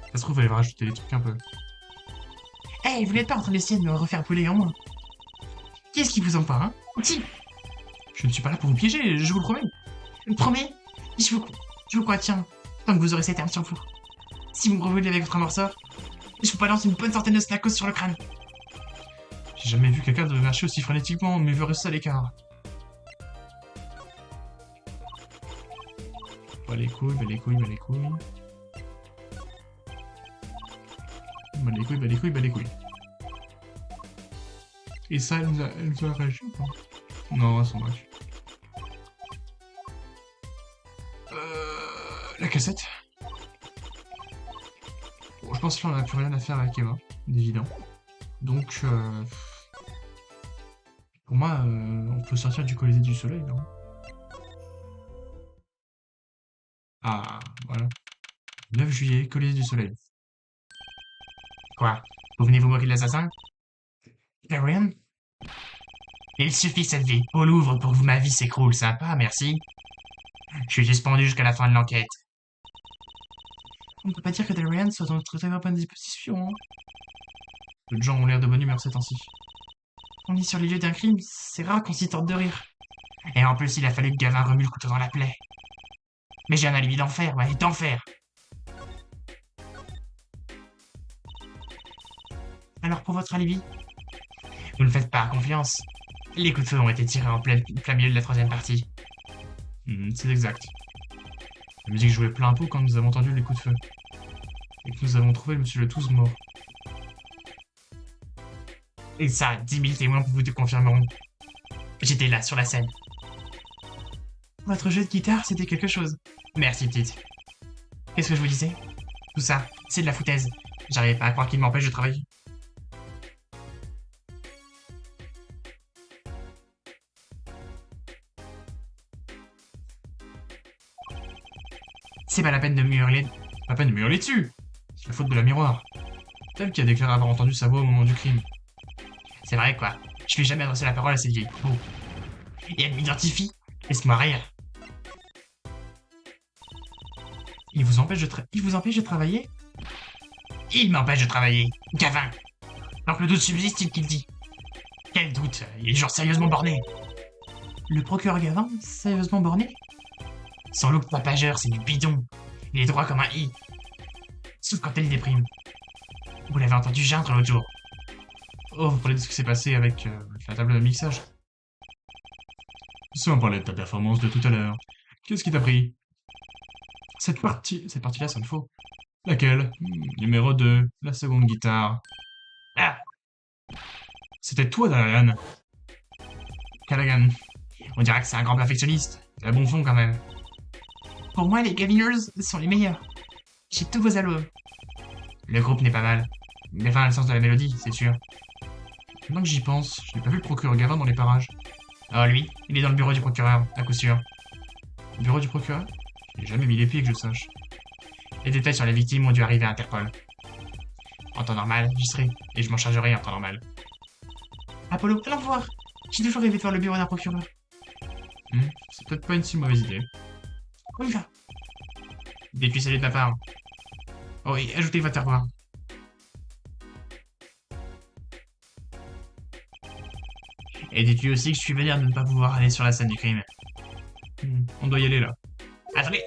Ça se trouve, elle va rajouter des trucs un peu. Hey, vous n'êtes pas en train d'essayer de me refaire brûler en moi? Qu'est-ce qui vous en parle, hein? Si. Je ne suis pas là pour vous piéger, je vous le promets. Promets? Je vous crois, tiens. Tant que vous aurez cette arme sur vous. Si vous me revolez avec votre amorceur, je vous balance une bonne centaine de snacos sur le crâne. J'ai jamais vu quelqu'un de marcher aussi frénétiquement, mais veut rester à l'écart. Bah les couilles. Bah les couilles. Et ça, elle nous a réagi ou pas? Non, elle s'en moque. La cassette. Bon, je pense que là, on n'a plus rien à faire avec Emma, évident. Donc, pour moi, on peut sortir du Colisée du Soleil, non? Ah, voilà. 9 juillet, collier du soleil. Quoi? Vous venez vous moquer de l'assassin? Darian? Il suffit cette vie au Louvre pour que ma vie s'écroule, sympa, merci. Je suis suspendu jusqu'à la fin de l'enquête. On ne peut pas dire que Darian soit dans une très bonne disposition, hein. Peu de gens ont l'air de bonne humeur ces temps-ci. On est sur les lieux d'un crime, c'est rare qu'on s'y tente de rire. Et en plus, il a fallu que Gavin remue le couteau dans la plaie. Mais j'ai un alibi d'enfer, ouais, d'enfer. Alors pour votre alibi? Vous ne faites pas confiance. Les coups de feu ont été tirés en plein milieu de la troisième partie. C'est exact. La musique jouait plein pot quand nous avons entendu les coups de feu. Et que nous avons trouvé monsieur Le Touze mort. Et ça, 10 000 témoins vous te confirmeront. J'étais là, sur la scène. Votre jeu de guitare, c'était quelque chose. Merci, petite. Qu'est-ce que je vous disais? Tout ça, c'est de la foutaise. J'arrivais pas à croire qu'il m'empêche de travailler. C'est pas la peine de me hurler. Pas peine de me hurler dessus. C'est la faute de la miroir. Tel qui a déclaré avoir entendu sa voix au moment du crime. C'est vrai, quoi. Je vais jamais adresser la parole à cette vieille peau. Et elle m'identifie. Laisse-moi rire. Il vous empêche de travailler? Il m'empêche de travailler. Gavin. Donc le doute subsiste, qu'il dit. Quel doute? Il est genre sérieusement borné. Le procureur Gavin, sérieusement borné? Son look tapageur, c'est du bidon. Il est droit comme un i. Sauf quand elle déprime. Vous l'avez entendu geindre l'autre jour. Oh, vous parlez de ce qui s'est passé avec la table de mixage. Si on parlait de ta performance de tout à l'heure, qu'est-ce qui t'a pris? Cette partie-là sonne faux. Laquelle? Numéro 2, la seconde guitare. Ah! C'était toi, Darian. Callaghan. On dirait que c'est un grand perfectionniste. C'est à bon fond quand même. Pour moi, les Gaviners sont les meilleurs. J'ai tous vos albums. Le groupe n'est pas mal. Mais enfin, le sens de la mélodie, c'est sûr. Maintenant que j'y pense, je n'ai pas vu le procureur Gavin dans les parages. Oh, lui, il est dans le bureau du procureur, à coup sûr. Le bureau du procureur? Je n'ai jamais mis les pieds que je sache. Les détails sur les victimes ont dû arriver à Interpol. En temps normal, j'y serai, et je m'en chargerai en temps normal. Apollo, allons voir. J'ai toujours rêvé de voir le bureau d'un procureur. C'est peut-être pas une si mauvaise idée. On y va. Des puis salut de ma part. Oh, et ajoutez votre revoir. Et dites-lui aussi que je suis vénère de ne pas pouvoir aller sur la scène du crime. On doit y aller là. Attendez.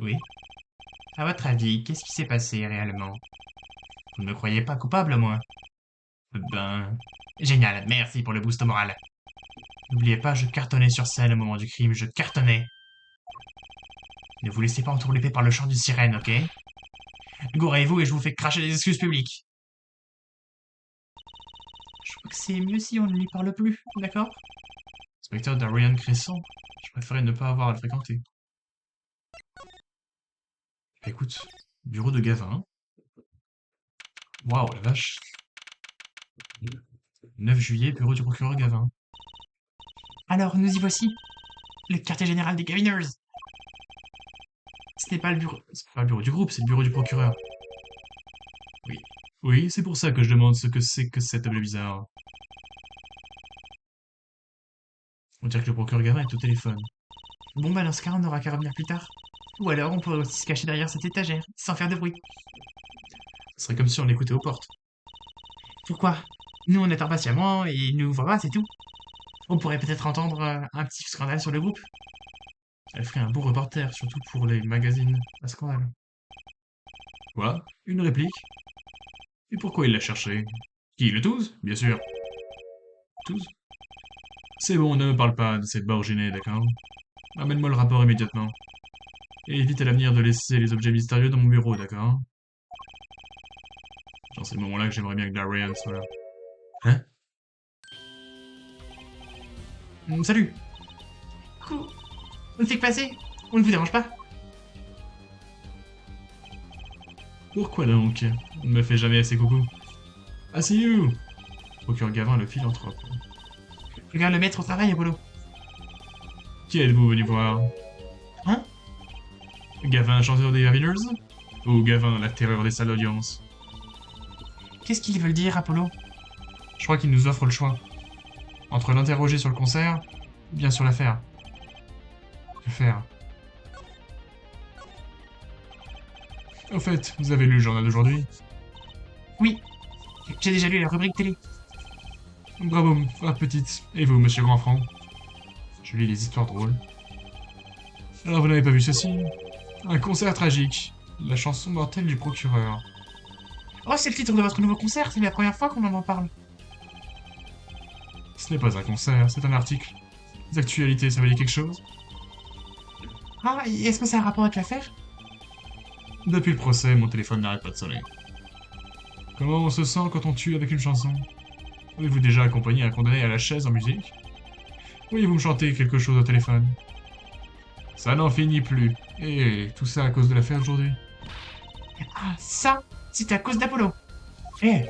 Oui. À votre avis, qu'est-ce qui s'est passé réellement? Vous ne me croyez pas coupable, moi? Ben... Génial, merci pour le boost moral. N'oubliez pas, je cartonnais sur scène au moment du crime, je cartonnais. Ne vous laissez pas entourlouper par le chant d'une sirène, ok? Gourez-vous et je vous fais cracher des excuses publiques. Je crois que c'est mieux si on ne lui parle plus, d'accord? Inspecteur Darian Crescent, je préférais ne pas avoir à le fréquenter. Écoute, bureau de Gavin. Waouh, la vache. 9 juillet, bureau du procureur Gavin. Alors, nous y voici. Le quartier général des Gaviners. Ce n'est pas le bureau... C'est pas le bureau du groupe, c'est le bureau du procureur. Oui. Oui, c'est pour ça que je demande ce que c'est que cette table bizarre. On dirait que le procureur Gavin est au téléphone. Bon bah dans ce cas, on n'aura qu'à revenir plus tard. Ou alors on pourrait aussi se cacher derrière cette étagère, sans faire de bruit. Ce serait comme si on l'écoutait aux portes. Pourquoi? Nous on attend patiemment et il nous voit pas, c'est tout. On pourrait peut-être entendre un petit scandale sur le groupe. Elle ferait un beau reporter, surtout pour les magazines à scandale. Quoi? Une réplique? Et pourquoi il l'a cherché? Qui, le Touze? Bien sûr. Touze? C'est bon, ne me parle pas de cette barginée, d'accord? Amène-moi le rapport immédiatement. Et évite à l'avenir de laisser les objets mystérieux dans mon bureau, d'accord? Genre, c'est le moment-là que j'aimerais bien que Darian soit là. Hein? Salut. Coucou. On ne fait que passer. On ne vous dérange pas. Pourquoi donc? On ne me fait jamais assez coucou. Ah, see you! Procureur Gavin, le philanthrope. Regarde le mettre au travail, Apollo. Qui êtes-vous venu voir? Hein? Gavin, chanteur des Raveners? Ou Gavin, la terreur des salles d'audience? Qu'est-ce qu'ils veulent dire, Apollo? Je crois qu'il nous offre le choix. Entre l'interroger sur le concert, ou bien sur l'affaire. Que faire? Au fait, vous avez lu le journal d'aujourd'hui? Oui, j'ai déjà lu la rubrique télé. Bravo, ma petite. Et vous, monsieur Grandfranc? Je lis les histoires drôles. Alors, vous n'avez pas vu ceci? Un concert tragique. La chanson mortelle du procureur. Oh, c'est le titre de votre nouveau concert, c'est la première fois qu'on en parle. Ce n'est pas un concert, c'est un article. Les actualités, ça veut dire quelque chose? Ah, et est-ce que ça a un rapport avec l'affaire? Depuis le procès, mon téléphone n'arrête pas de sonner. Comment on se sent quand on tue avec une chanson? Avez-vous déjà accompagné un condamné à la chaise en musique? Pourriez-vous me chanter quelque chose au téléphone? Ça n'en finit plus. Et tout ça à cause de l'affaire d'aujourd'hui. Ah, ça, c'était à cause d'Apollo. Eh,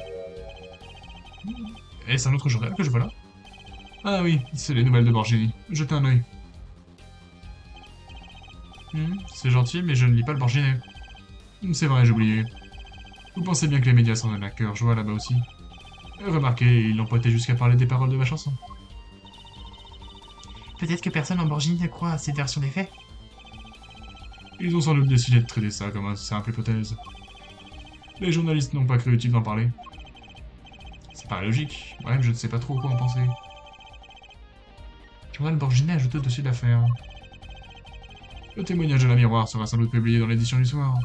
Est-ce un autre journal que je vois là? Ah oui, c'est les nouvelles de Borgini. Jetez un œil. C'est gentil, mais je ne lis pas le Borginet. C'est vrai, j'ai oublié. Vous pensez bien que les médias s'en donnent à cœur joie là-bas aussi? Remarquez, ils n'ont pas été jusqu'à parler des paroles de ma chanson. peut-être que personne en Borgini ne croit à cette version des faits. Ils ont sans doute décidé de traiter ça comme une simple hypothèse. Les journalistes n'ont pas cru utile d'en parler. Ça paraît logique. Bref, je ne sais pas trop quoi en penser. Journal Borginet ajouté au-dessus de l'affaire. Le témoignage de la miroir sera sans doute publié dans l'édition du soir.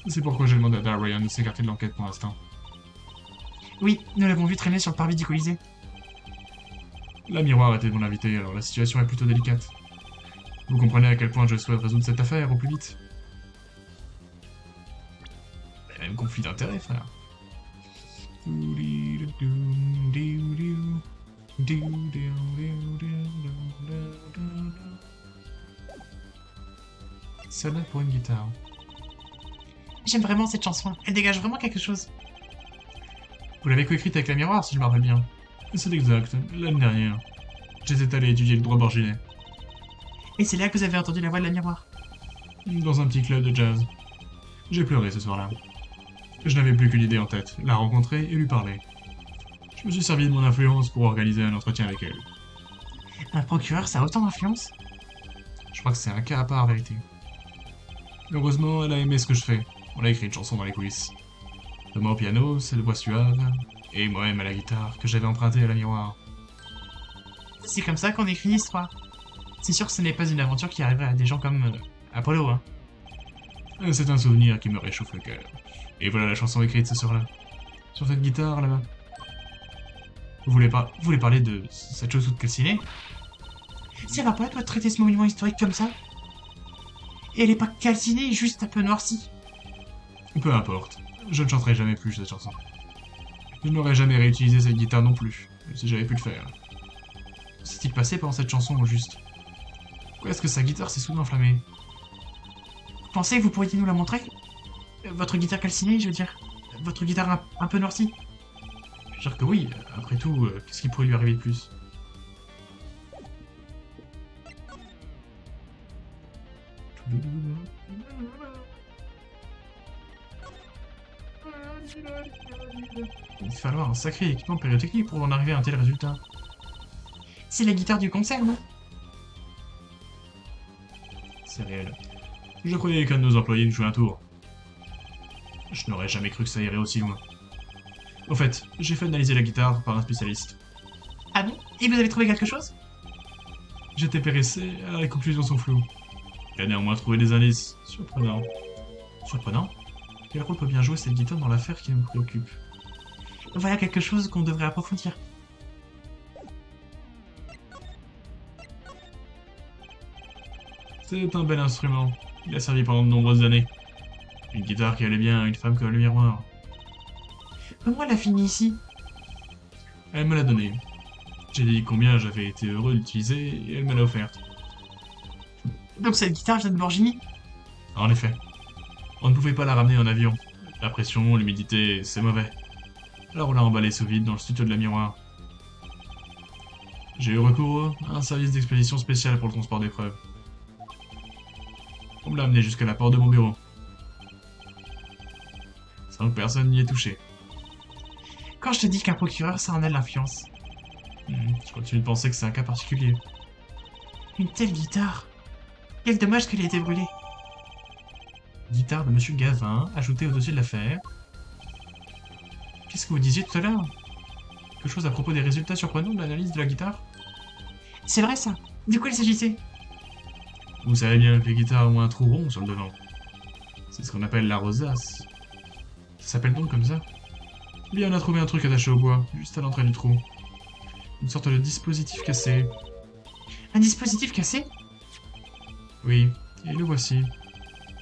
C'est pourquoi j'ai demandé à Darryan de s'écarter de l'enquête pour l'instant. Oui, nous l'avons vu traîner sur le parvis du Colisée. La miroir était mon invité, alors la situation est plutôt délicate. Vous comprenez à quel point je souhaite résoudre cette affaire au plus vite. Il y a même conflit d'intérêts, frère. Celle-là pour une guitare. J'aime vraiment cette chanson, elle dégage vraiment quelque chose. Vous l'avez coécrite avec la miroir, si je me rappelle bien. C'est exact, l'année dernière. J'étais allé étudier le droit Borginet. Et c'est là que vous avez entendu la voix de la miroir. Dans un petit club de jazz. J'ai pleuré ce soir-là. Je n'avais plus qu'une idée en tête, la rencontrer et lui parler. Je me suis servi de mon influence pour organiser un entretien avec elle. Un procureur, ça a autant d'influence? Je crois que c'est un cas à part, en vérité. Heureusement, elle a aimé ce que je fais. On a écrit une chanson dans les coulisses. Moi au piano, c'est le voix suave, et moi-même à la guitare, que j'avais emprunté à la miroir. C'est comme ça qu'on écrit l'histoire. C'est sûr que ce n'est pas une aventure qui arriverait à des gens comme Apollo, hein. C'est un souvenir qui me réchauffe le cœur. Et voilà la chanson écrite ce soir-là. Sur cette guitare, là-bas. Vous voulez parler de cette chose toute calcinée? Ça va pas, toi, de traiter ce monument historique comme ça? Et elle est pas calcinée, juste un peu noircie. Peu importe. Je ne chanterai jamais plus cette chanson. Je n'aurais jamais réutilisé cette guitare non plus, si j'avais pu le faire. Que s'est-il passé pendant cette chanson, au juste? Pourquoi est-ce que sa guitare s'est soudain enflammée? Vous pensez que vous pourriez nous la montrer? Votre guitare calcinée, je veux dire. Votre guitare un peu noircie. Je veux dire que oui, après tout, qu'est-ce qui pourrait lui arriver de plus? Il va falloir un sacré équipement pyrotechnique pour en arriver à un tel résultat. C'est la guitare du concert, non? C'est réel. Je croyais qu'un de nos employés nous jouait un tour. Je n'aurais jamais cru que ça irait aussi loin. Au fait, j'ai fait analyser la guitare par un spécialiste. Ah bon? Et vous avez trouvé quelque chose? J'étais pressé, alors les conclusions sont floues. Il a néanmoins trouvé des indices. Surprenant. Surprenant? Quel rôle peut bien jouer cette guitare dans l'affaire qui nous préoccupe? Voilà quelque chose qu'on devrait approfondir. C'est un bel instrument. Il a servi pendant de nombreuses années. Une guitare qui allait bien à une femme comme le miroir. Comment elle a fini ici? Elle me l'a donnée. J'ai dit combien j'avais été heureux d'utiliser et elle me l'a offerte. Donc cette guitare vient de Borgini? En effet. On ne pouvait pas la ramener en avion. La pression, l'humidité, c'est mauvais. Alors on l'a emballée sous vide dans le studio de la miroir. J'ai eu recours à un service d'expédition spécial pour le transport des preuves. On me l'a amené jusqu'à la porte de mon bureau. Sans que personne n'y ait touché. Quand je te dis qu'un procureur, ça en a de l'influence. Je continue de penser que c'est un cas particulier. Une telle guitare. Quel dommage qu'elle ait été brûlée. Guitare de Monsieur Gavin, ajoutée au dossier de l'affaire. Qu'est-ce que vous disiez tout à l'heure? Quelque chose à propos des résultats surprenants de l'analyse de la guitare? C'est vrai ça. De quoi il s'agissait? Vous savez bien que les guitares ont un trou rond sur le devant. C'est ce qu'on appelle la rosace. Ça s'appelle donc comme ça? Eh bien, on a trouvé un truc attaché au bois, juste à l'entrée du trou. Une sorte de dispositif cassé. Un dispositif cassé? Oui, et le voici.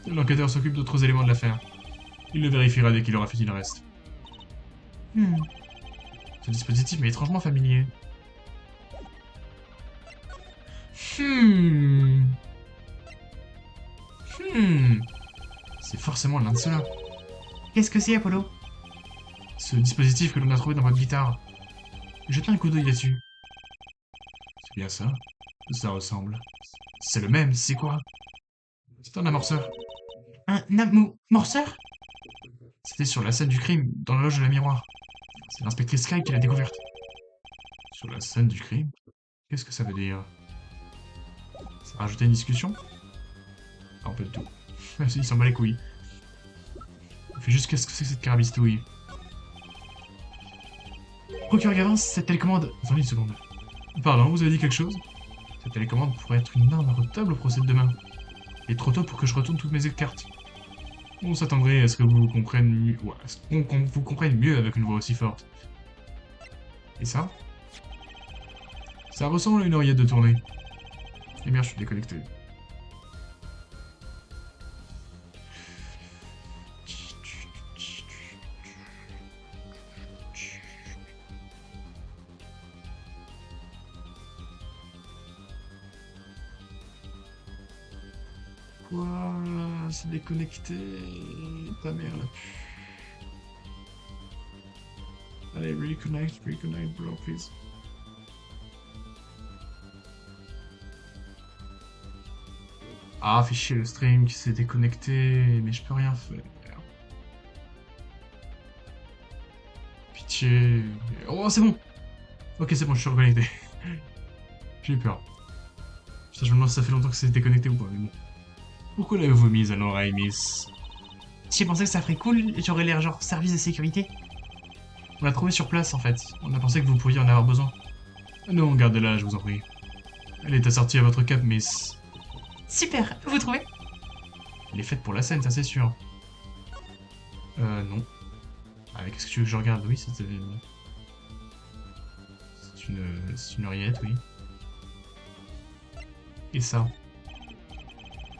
L'enquêteur s'occupe d'autres éléments de l'affaire. Il le vérifiera dès qu'il aura fini le reste. Ce dispositif m'est étrangement familier. C'est forcément l'un de ceux-là. Qu'est-ce que c'est, Apollo? Ce dispositif que l'on a trouvé dans votre guitare. Jetez un coup d'œil là-dessus. C'est bien ça. Ça ressemble. C'est le même, c'est quoi? C'est un amorceur. Un morceur? C'était sur la scène du crime, dans la loge de la miroir. C'est l'inspectrice Sky qui l'a découverte. Sur la scène du crime? Qu'est-ce que ça veut dire? Ça a rajouté une discussion? Ah, pas du tout. Il s'en bat les couilles. Il fait juste qu'est-ce que c'est que cette carabistouille? Procureur Gavin, cette télécommande... Attendez une seconde. Pardon, vous avez dit quelque chose? Cette télécommande pourrait être une arme redoutable au procès de demain. Il est trop tôt pour que je retourne toutes mes cartes. On s'attendrait à ce que vous compreniez mieux... Ouais, à ce qu'on vous comprenne mieux avec une voix aussi forte. Et ça? Ça ressemble à une oreillette de tournée. Eh bien, je suis déconnecté. Voilà, c'est déconnecté. Ta mère là. Allez, reconnect, bro, please. Ah, fait chier le stream qui s'est déconnecté, mais je peux rien faire. Pitié. Oh, c'est bon. Ok, c'est bon, je suis reconnecté. J'ai eu peur. Putain, je me demande si ça fait longtemps que c'est déconnecté ou pas, mais bon. Pourquoi l'avez-vous mise à l'oreille, Miss? J'ai pensé que ça ferait cool et j'aurais l'air genre service de sécurité. On l'a trouvée sur place, en fait. On a pensé que vous pourriez en avoir besoin. Non, gardez-la, je vous en prie. Elle est assortie à votre cap, Miss. Super, vous trouvez? Elle est faite pour la scène, ça c'est sûr. Non. Ah, qu'est-ce que tu veux que je regarde? Oui, c'est une oreillette, oui. Et ça?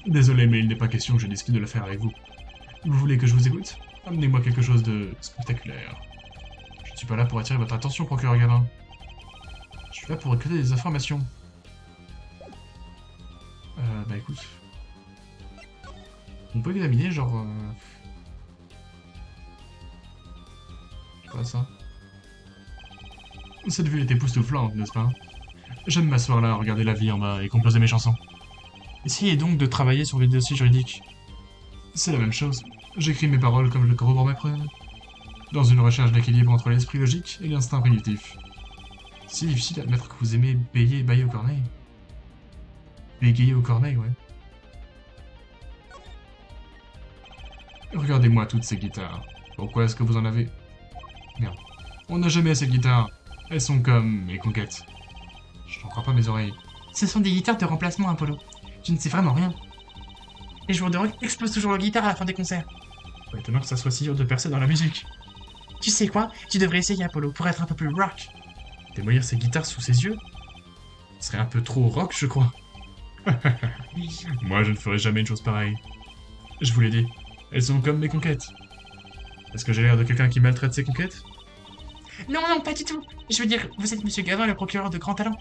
Désolé, mais il n'est pas question que je discute de l'affaire avec vous. Vous voulez que je vous écoute? Amenez-moi quelque chose de spectaculaire. Je ne suis pas là pour attirer votre attention, procureur Gavin. Je suis là pour recueillir des informations. Bah écoute... On peut examiner, genre... Je sais pas ça. Cette vue est époustouflante, n'est-ce pas? J'aime m'asseoir là, regarder la vie en bas et composer mes chansons. Essayez donc de travailler sur les dossiers juridiques. C'est la même chose. J'écris mes paroles comme je corrobore mes preuves. Dans une recherche d'équilibre entre l'esprit logique et l'instinct primitif. C'est difficile d'admettre que vous aimez bailler au corneille. Bégayer au corneille, ouais. Regardez-moi toutes ces guitares. Pourquoi est-ce que vous en avez? Merde. On n'a jamais assez de guitares. Elles sont comme mes conquêtes. Je n'en crois pas mes oreilles. Ce sont des guitares de remplacement, Apollo. Je ne sais vraiment rien. Les joueurs de rock explosent toujours leur guitare à la fin des concerts. Pas étonnant que ça soit si dur de percer dans la musique. Tu sais quoi? Tu devrais essayer, Apollo, pour être un peu plus rock. Démolir ses guitares sous ses yeux? Ce serait un peu trop rock, je crois. Moi, je ne ferai jamais une chose pareille. Je vous l'ai dit. Elles sont comme mes conquêtes. Est-ce que j'ai l'air de quelqu'un qui maltraite ses conquêtes? Non, non, pas du tout. Je veux dire, vous êtes Monsieur Gavin, le procureur de grand talent.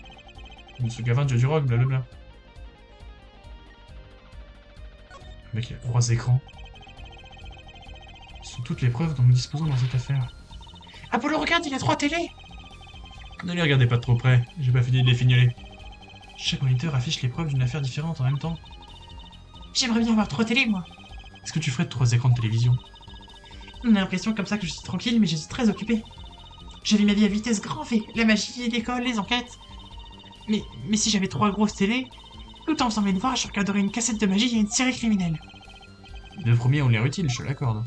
Monsieur Gavin, dieu du rock, blablabla. Le mec, il a 3 écrans. Ce sont toutes les preuves dont nous disposons dans cette affaire. Apollo, regarde, il y a 3 télés. Ne les regardez pas de trop près, j'ai pas fini de les fignoler. Chaque moniteur affiche les preuves d'une affaire différente en même temps. J'aimerais bien avoir 3 télés, moi. Qu'est-ce que tu ferais de 3 écrans de télévision? On a l'impression comme ça que je suis tranquille, mais je suis très occupé. Je vis ma vie à vitesse grand V. La magie, l'école, les enquêtes. Mais si j'avais 3 grosses télés, tout en faisant mes devoirs, je regarderais une cassette de magie et une série criminelle. Les deux premiers ont l'air utiles, je te l'accorde.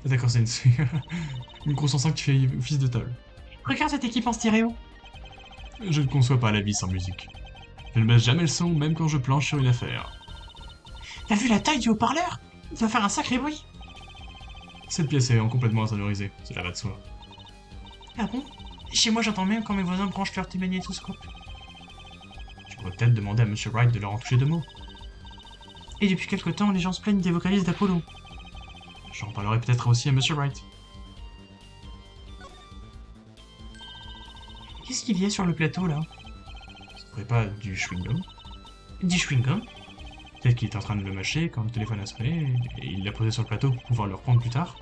Ah, d'accord, c'est une grosse enceinte qui fait office de table. Regarde cette équipe en stéréo. Je ne conçois pas la vie sans musique. Je ne baisse jamais le son, même quand je planche sur une affaire. T'as vu la taille du haut-parleur? Il doit faire un sacré bruit. Cette pièce est complètement insonorisée, cela va de soi. Ah bon? Chez moi, j'entends même quand mes voisins branchent leur magnétoscope. Je pourrais peut-être demander à Monsieur Wright de leur en toucher 2 mots. Et depuis quelque temps, les gens se plaignent des vocalises d'Apollo. J'en parlerai peut-être aussi à Monsieur Wright. Qu'est-ce qu'il y a sur le plateau, là? Ce serait pas du chewing-gum? Du chewing-gum? Peut-être qu'il est en train de le mâcher quand le téléphone a sonné, et il l'a posé sur le plateau pour pouvoir le reprendre plus tard.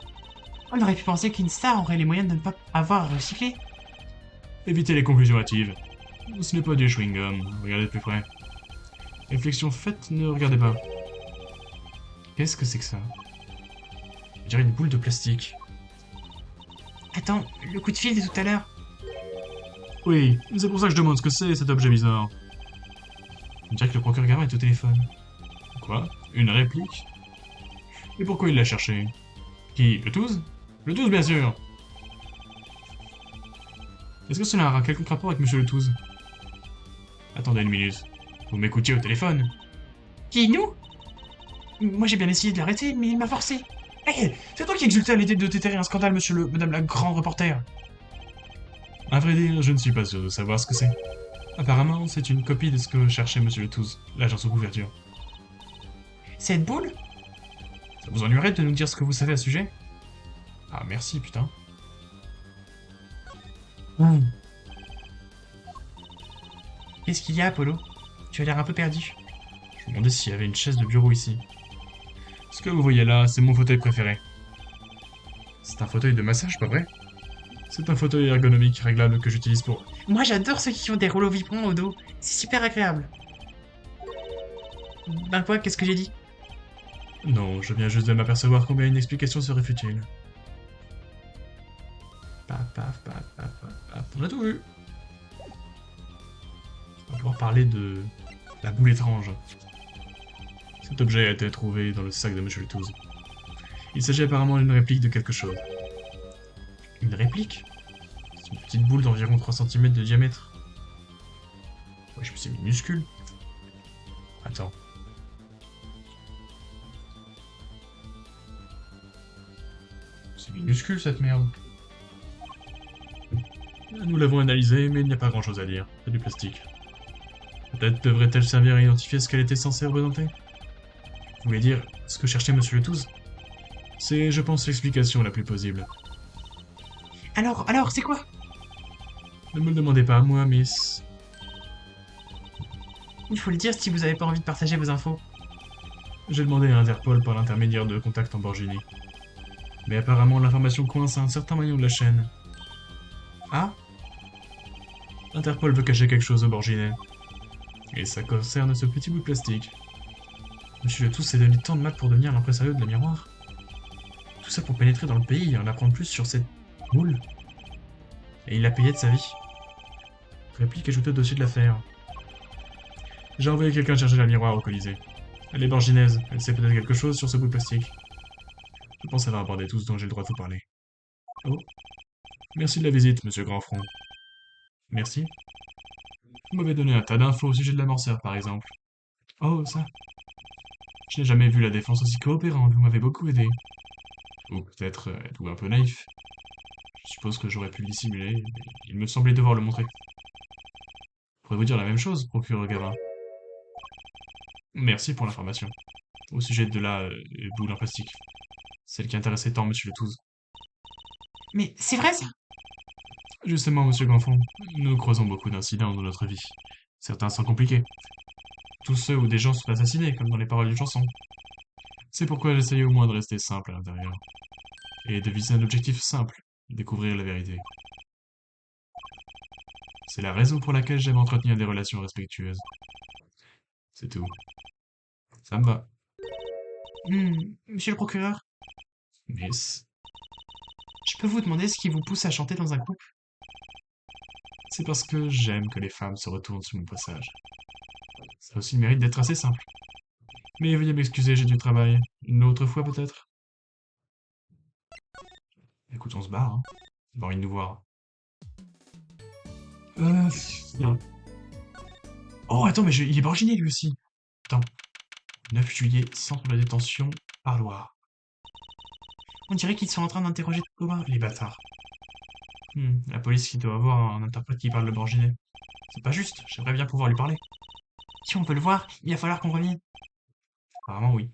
On aurait pu penser qu'une star aurait les moyens de ne pas avoir à recycler. Évitez les conclusions hâtives. Ce n'est pas du chewing-gum, regardez de plus près. Réflexion faite, ne regardez pas. Qu'est-ce que c'est que ça? On dirait une boule de plastique. Attends, le coup de fil de tout à l'heure. Oui, c'est pour ça que je demande ce que c'est, cet objet bizarre. On dirait que le procureur gamin est au téléphone. Quoi? Une réplique? Et pourquoi il l'a cherché? Qui? Le Touze? Le Touze, bien sûr! Est-ce que cela a un quelconque rapport avec Monsieur le Touze? Attendez une minute. Vous m'écoutiez au téléphone? Qui, nous? Moi, j'ai bien essayé de l'arrêter, mais il m'a forcé. Hé, c'est toi qui exultais à l'idée de déterrer un scandale, madame la grande reporter. À vrai dire, je ne suis pas sûr de savoir ce que c'est. Apparemment, c'est une copie de ce que cherchait Monsieur le Touze, l'agent sous couverture. Cette boule? Ça vous ennuierait de nous dire ce que vous savez à ce sujet? Ah, merci, putain. Qu'est-ce qu'il y a, Apollo? Tu as l'air un peu perdu. Je me demandais s'il y avait une chaise de bureau ici. Ce que vous voyez là, c'est mon fauteuil préféré. C'est un fauteuil de massage, pas vrai? C'est un fauteuil ergonomique réglable que j'utilise pour... Moi, j'adore ceux qui ont des rouleaux vibrants au dos. C'est super agréable. Ben quoi, qu'est-ce que j'ai dit? Non, je viens juste de m'apercevoir combien une explication serait futile. Paf, paf, paf, paf, paf, paf. On a tout vu. On va pouvoir parler de la boule étrange. Cet objet a été trouvé dans le sac de Monsieur le Touze. Il s'agit apparemment d'une réplique de quelque chose. Une réplique? C'est une petite boule d'environ 3 cm de diamètre. Wesh, mais c'est minuscule. Attends. C'est minuscule cette merde. Nous l'avons analysé, mais il n'y a pas grand chose à dire. C'est du plastique. Peut-être devrait-elle servir à identifier ce qu'elle était censée représenter? Vous voulez dire ce que cherchait Monsieur le Touze? C'est, je pense, l'explication la plus plausible. Alors, c'est quoi? Ne me le demandez pas à moi, Miss. Il faut le dire si vous avez pas envie de partager vos infos. J'ai demandé à Interpol par l'intermédiaire de contacts en Borgini. Mais apparemment, l'information coince à un certain maillon de la chaîne. Ah? Interpol veut cacher quelque chose au Borginais. Et ça concerne ce petit bout de plastique. Monsieur le Touze s'est donné tant de mal pour devenir l'impresario de la miroir. Tout ça pour pénétrer dans le pays et en apprendre plus sur cette boule. Et il l'a payé de sa vie. Réplique ajoutée au dossier de l'affaire. J'ai envoyé quelqu'un chercher la miroir au Colisée. Elle est borginaise, elle sait peut-être quelque chose sur ce bout de plastique. Je pense avoir abordé tout ce dont j'ai le droit de vous parler. Oh. Merci de la visite, monsieur Grandfront. Merci. Vous m'avez donné un tas d'infos au sujet de l'amorceur, par exemple. Oh, ça. Je n'ai jamais vu la défense aussi coopérante, vous m'avez beaucoup aidé. Ou peut-être êtes-vous un peu naïf. Je suppose que j'aurais pu le dissimuler, mais il me semblait devoir le montrer. Pourrais-vous dire la même chose, procureur Gavin? Merci pour l'information. Au sujet de la boule en plastique. Celle qui intéressait tant Monsieur le Touze. Mais c'est vrai, ça? Justement, Monsieur Grandfond, nous croisons beaucoup d'incidents dans notre vie. Certains sont compliqués. Tous ceux où des gens sont assassinés, comme dans les paroles d'une chanson. C'est pourquoi j'essayais au moins de rester simple à l'intérieur. Et de viser un objectif simple, découvrir la vérité. C'est la raison pour laquelle j'aime entretenir des relations respectueuses. C'est tout. Ça me va. Monsieur le procureur, Miss, je peux vous demander ce qui vous pousse à chanter dans un groupe? c'est parce que j'aime que les femmes se retournent sur mon passage. Ça a aussi le mérite d'être assez simple. Mais veuillez m'excuser, j'ai du travail. Une autre fois peut-être? Écoute, on se barre, hein. J'ai pas envie de nous voir. Non. Oh, attends, mais il est borginé lui aussi. Attends. 9 juillet, centre de détention, parloir. On dirait qu'ils sont en train d'interroger Thomas. Les bâtards. La police qui doit avoir un interprète qui parle le borginet. C'est pas juste, j'aimerais bien pouvoir lui parler. Si on peut le voir, il va falloir qu'on revienne. Apparemment, oui.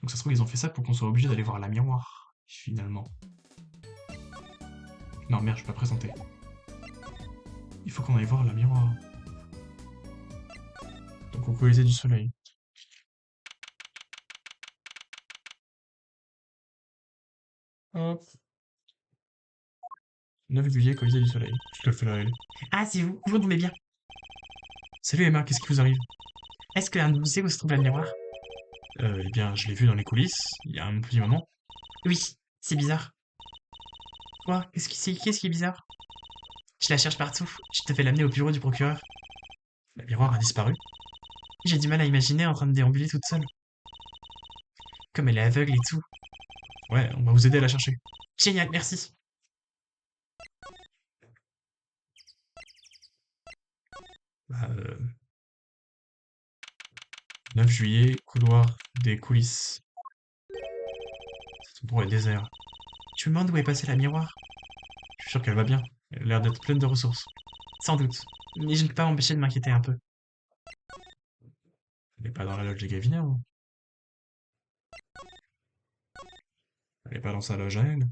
Donc ça se trouve, ils ont fait ça pour qu'on soit obligé d'aller voir la miroir, finalement. Non, merde, je suis pas présenté. Il faut qu'on aille voir la miroir. Donc au Colisée du Soleil. Hop. 9 juillet, Colisée du Soleil. Je te le fais là, elle. Ah, c'est vous, vous tombez bien. Salut Emma, qu'est-ce qui vous arrive? Est-ce que l'un de vous sait où se trouve le miroir? Eh bien, je l'ai vu dans les coulisses, il y a un petit moment. Oui, c'est bizarre. Quoi? Qu'est-ce qui est bizarre? Je la cherche partout. Je te fais l'amener au bureau du procureur. La miroir a disparu. J'ai du mal à imaginer en train de déambuler toute seule. Comme elle est aveugle et tout. Ouais, on va vous aider à la chercher. Génial, merci. Bah, 9 juillet, couloir des coulisses. Cet endroit est désert. Tu me demandes où est passé la miroir? Je suis sûr qu'elle va bien. Elle a l'air d'être pleine de ressources. Sans doute. Mais je ne peux pas m'empêcher de m'inquiéter un peu. Elle est pas dans la loge des Gavina, hein. Elle est pas dans sa loge à elle.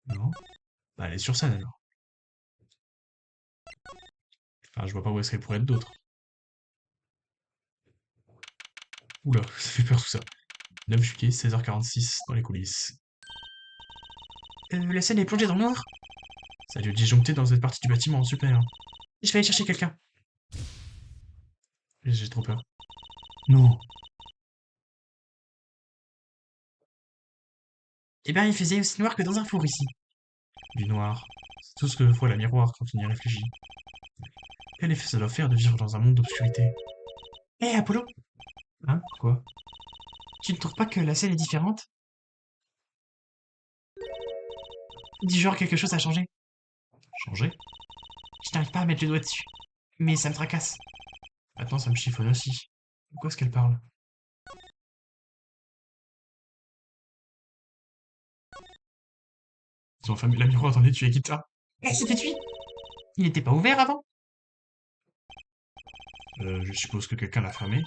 Non. Bah, elle est sur scène alors. Enfin, je vois pas où est-ce qu'elle pourrait être d'autre. Oula, ça fait peur tout ça. 9 juillet, 16h46, dans les coulisses. La scène est plongée dans le noir? Ça a dû disjoncter dans cette partie du bâtiment, super. Je vais aller chercher quelqu'un. J'ai trop peur. Non. Eh ben, il faisait aussi noir que dans un four ici. Du noir. C'est tout ce que voit la miroir quand on y réfléchit. Quel effet ça doit faire de vivre dans un monde d'obscurité? Hé, Apollo, Hein? Quoi? tu ne trouves pas que la scène est différente? Du genre, quelque chose a changé. Changé? Je n'arrive pas à mettre le doigt dessus. Mais ça me tracasse. Maintenant, ça me chiffonne aussi. De quoi est-ce qu'elle parle? Ils ont fermé la miroir dans l'étui à guitare. Eh, c'était lui! Il n'était pas ouvert avant? Je suppose que quelqu'un l'a fermé.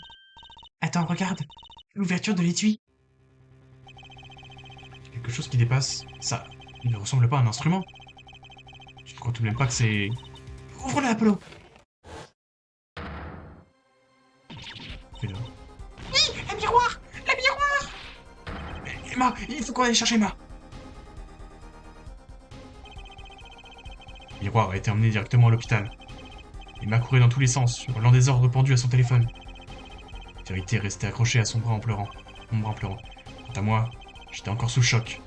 Attends, regarde. L'ouverture de l'étui. Quelque chose qui dépasse. Ça, il ne ressemble pas à un instrument. Tu ne crois tout de même pas que c'est... Ouvre-le, Apollo! Fais-le. Un miroir! La miroir! Emma, il faut qu'on aille chercher Emma. Le miroir a été emmené directement à l'hôpital. Emma courait dans tous les sens, hurlant des ordres pendus à son téléphone. Vérité restait accrochée à son bras en pleurant. Mon bras en pleurant. Quant à moi, j'étais encore sous le choc.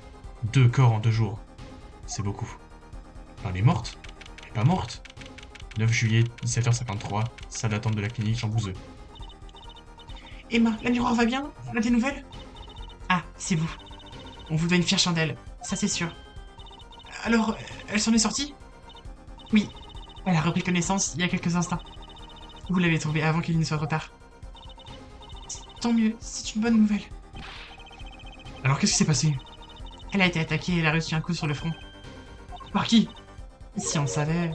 2 corps en 2 jours. C'est beaucoup. Enfin, elle est morte. Elle est pas morte. 9 juillet, 17h53, salle d'attente de la clinique Jean Bouzeux. Emma, la miroir va bien? On a des nouvelles? Ah, c'est vous. On vous doit une fière chandelle, ça c'est sûr. Alors, elle s'en est sortie? Oui, elle a repris connaissance il y a quelques instants. Vous l'avez trouvée avant qu'il ne soit trop tard. Tant mieux, c'est une bonne nouvelle. Alors qu'est-ce qui s'est passé? Elle a été attaquée et elle a reçu un coup sur le front. Par qui? Si on savait...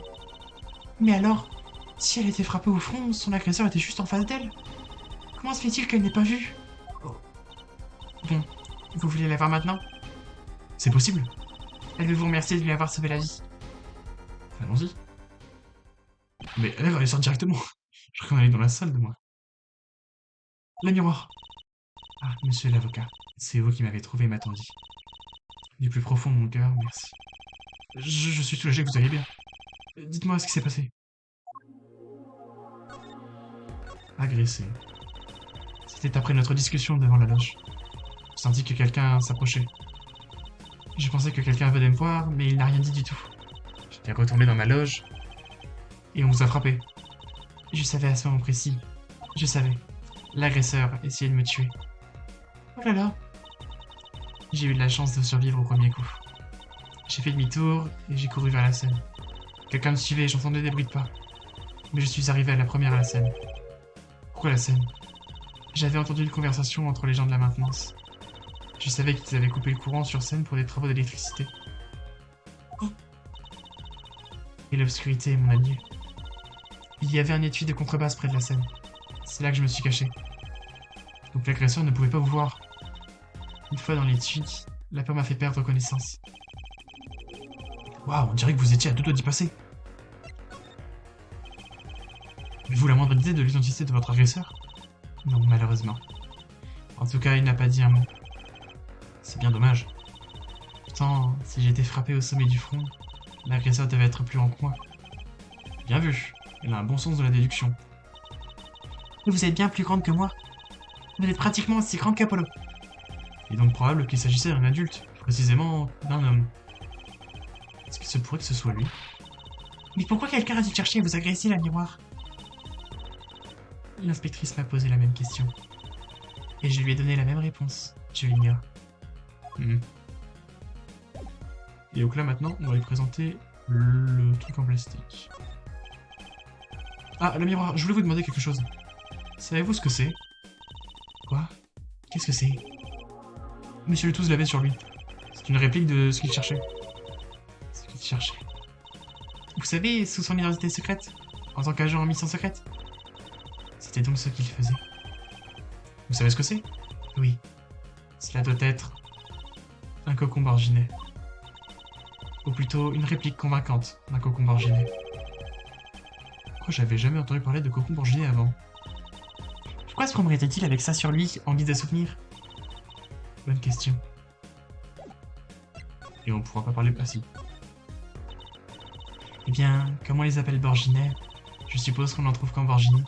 Mais alors, si elle était frappée au front, son agresseur était juste en face d'elle. Comment se fait-il qu'elle n'ait pas vu? Bon, vous voulez la voir maintenant? C'est possible? Elle veut vous remercier de lui avoir sauvé la vie. Allons-y. Mais elle va aller sortir directement. Je crois qu'on aller dans la salle de moi. Le miroir. Ah, monsieur l'avocat, c'est vous qui m'avez trouvé et m'attendu. Du plus profond de mon cœur, merci. Je suis soulagé que vous alliez bien. Dites-moi ce qui s'est passé. Agressé. C'était après notre discussion devant la loge. J'ai senti que quelqu'un s'approchait. Je pensais que quelqu'un venait me voir, mais il n'a rien dit du tout. J'étais retourné dans ma loge, et on vous a frappé. Je savais à ce moment précis. Je savais. L'agresseur essayait de me tuer. Oh là là. J'ai eu de la chance de survivre au premier coup. J'ai fait demi-tour et j'ai couru vers la scène. Quelqu'un me suivait et j'entendais des bruits de pas. Mais je suis arrivé à la première à la scène. Pourquoi la scène? J'avais entendu une conversation entre les gens de la maintenance. Je savais qu'ils avaient coupé le courant sur scène pour des travaux d'électricité. Oh. Et l'obscurité est mon allié. Il y avait un étui de contrebasse près de la scène. C'est là que je me suis caché. Donc l'agresseur ne pouvait pas vous voir. Une fois dans l'étui, la peur m'a fait perdre connaissance. Waouh, on dirait que vous étiez à deux doigts d'y passer. Avez-vous la moindre idée de l'identité de votre agresseur? Non, malheureusement. En tout cas, il n'a pas dit un mot. C'est bien dommage. Pourtant, si j'ai été frappé au sommet du front, l'agresseur devait être plus grand que moi. Bien vu, elle a un bon sens de la déduction. Mais vous êtes bien plus grande que moi. Vous êtes pratiquement aussi grande qu'Apollo. Il est donc probable qu'il s'agissait d'un adulte, précisément d'un homme. Est-ce qu'il se pourrait que ce soit lui? Mais pourquoi quelqu'un a-t-il cherché à vous agresser, la miroir? L'inspectrice m'a posé la même question. Et je lui ai donné la même réponse. Je l'ignore. Et donc là maintenant, on va lui présenter le truc en plastique. Ah, la miroir, je voulais vous demander quelque chose. Savez-vous ce que c'est? Quoi? Qu'est-ce que c'est? Monsieur Letouze l'avait sur lui. C'est une réplique de ce qu'il cherchait. Ce qu'il cherchait. Vous savez, sous son identité secrète, en tant qu'agent en mission secrète. C'était donc ce qu'il faisait. Vous savez ce que c'est? Oui. Cela doit être un cocon borginet. Ou plutôt une réplique convaincante d'un cocon borginet. Pourquoi j'avais jamais entendu parler de cocon borginet avant? Pourquoi se promenerait-il avec ça sur lui, en guise de souvenir? Bonne question. Et on pourra pas parler... Ah si. Eh bien, comme on les appelle borginets, je suppose qu'on en trouve qu'en Borginie.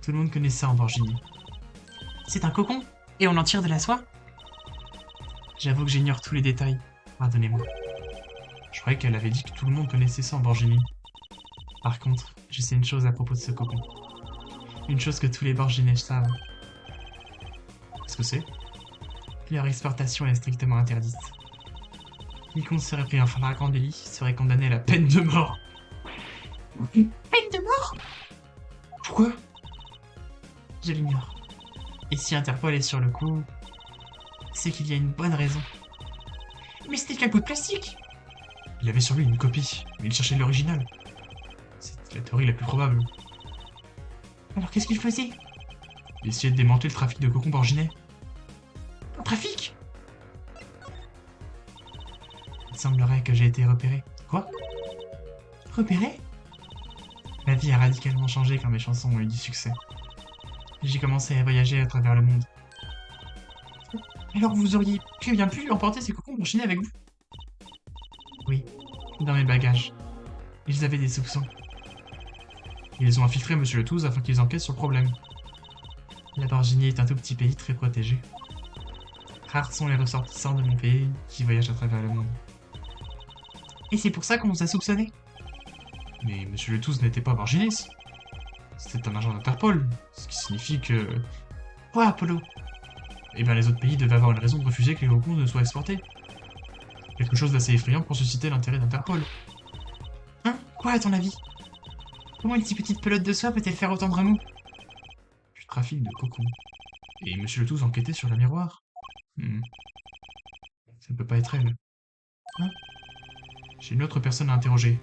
Tout le monde connaît ça en Borginie. C'est un cocon? Et on en tire de la soie? J'avoue que j'ignore tous les détails. Pardonnez-moi. Je croyais qu'elle avait dit que tout le monde connaissait ça en Borginie. Par contre, je sais une chose à propos de ce cocon. Une chose que tous les Borginais savent. Qu'est-ce que c'est? Leur exportation est strictement interdite. Quiconque serait pris en flagrant délit serait condamné à la peine de mort. Peine de mort? Pourquoi? Je l'ignore. Et si Interpol est sur le coup, c'est qu'il y a une bonne raison. Mais c'était qu'un bout de plastique! Il avait sur lui une copie, mais il cherchait l'original. C'est la théorie la plus probable. Alors qu'est-ce qu'il faisait? Il essayait de démanteler le trafic de cocons borginais. Un trafic? Il semblerait que j'ai été repéré. Quoi? Repéré? Ma vie a radicalement changé quand mes chansons ont eu du succès. J'ai commencé à voyager à travers le monde. Alors vous auriez bien pu emporter ces cocons borginés avec vous? Oui, dans mes bagages. Ils avaient des soupçons. Ils ont infiltré Monsieur Letouze afin qu'ils enquêtent sur le problème. La Borginie est un tout petit pays très protégé. Rares sont les ressortissants de mon pays qui voyagent à travers le monde. Et c'est pour ça qu'on vous a soupçonné? Mais Monsieur Letouze n'était pas borginais. C'était un agent d'Interpol, ce qui signifie que... Quoi, Apollo? Eh bien, les autres pays devaient avoir une raison de refuser que les cocons ne soient exportés. Quelque chose d'assez effrayant pour susciter l'intérêt d'Interpol. Hein? Quoi, à ton avis? Comment une si petite pelote de soie peut-elle faire autant de remous? Du trafic de cocons. Et Monsieur Letouze enquêtait sur la miroir. Ça ne peut pas être elle. Hein? J'ai une autre personne à interroger.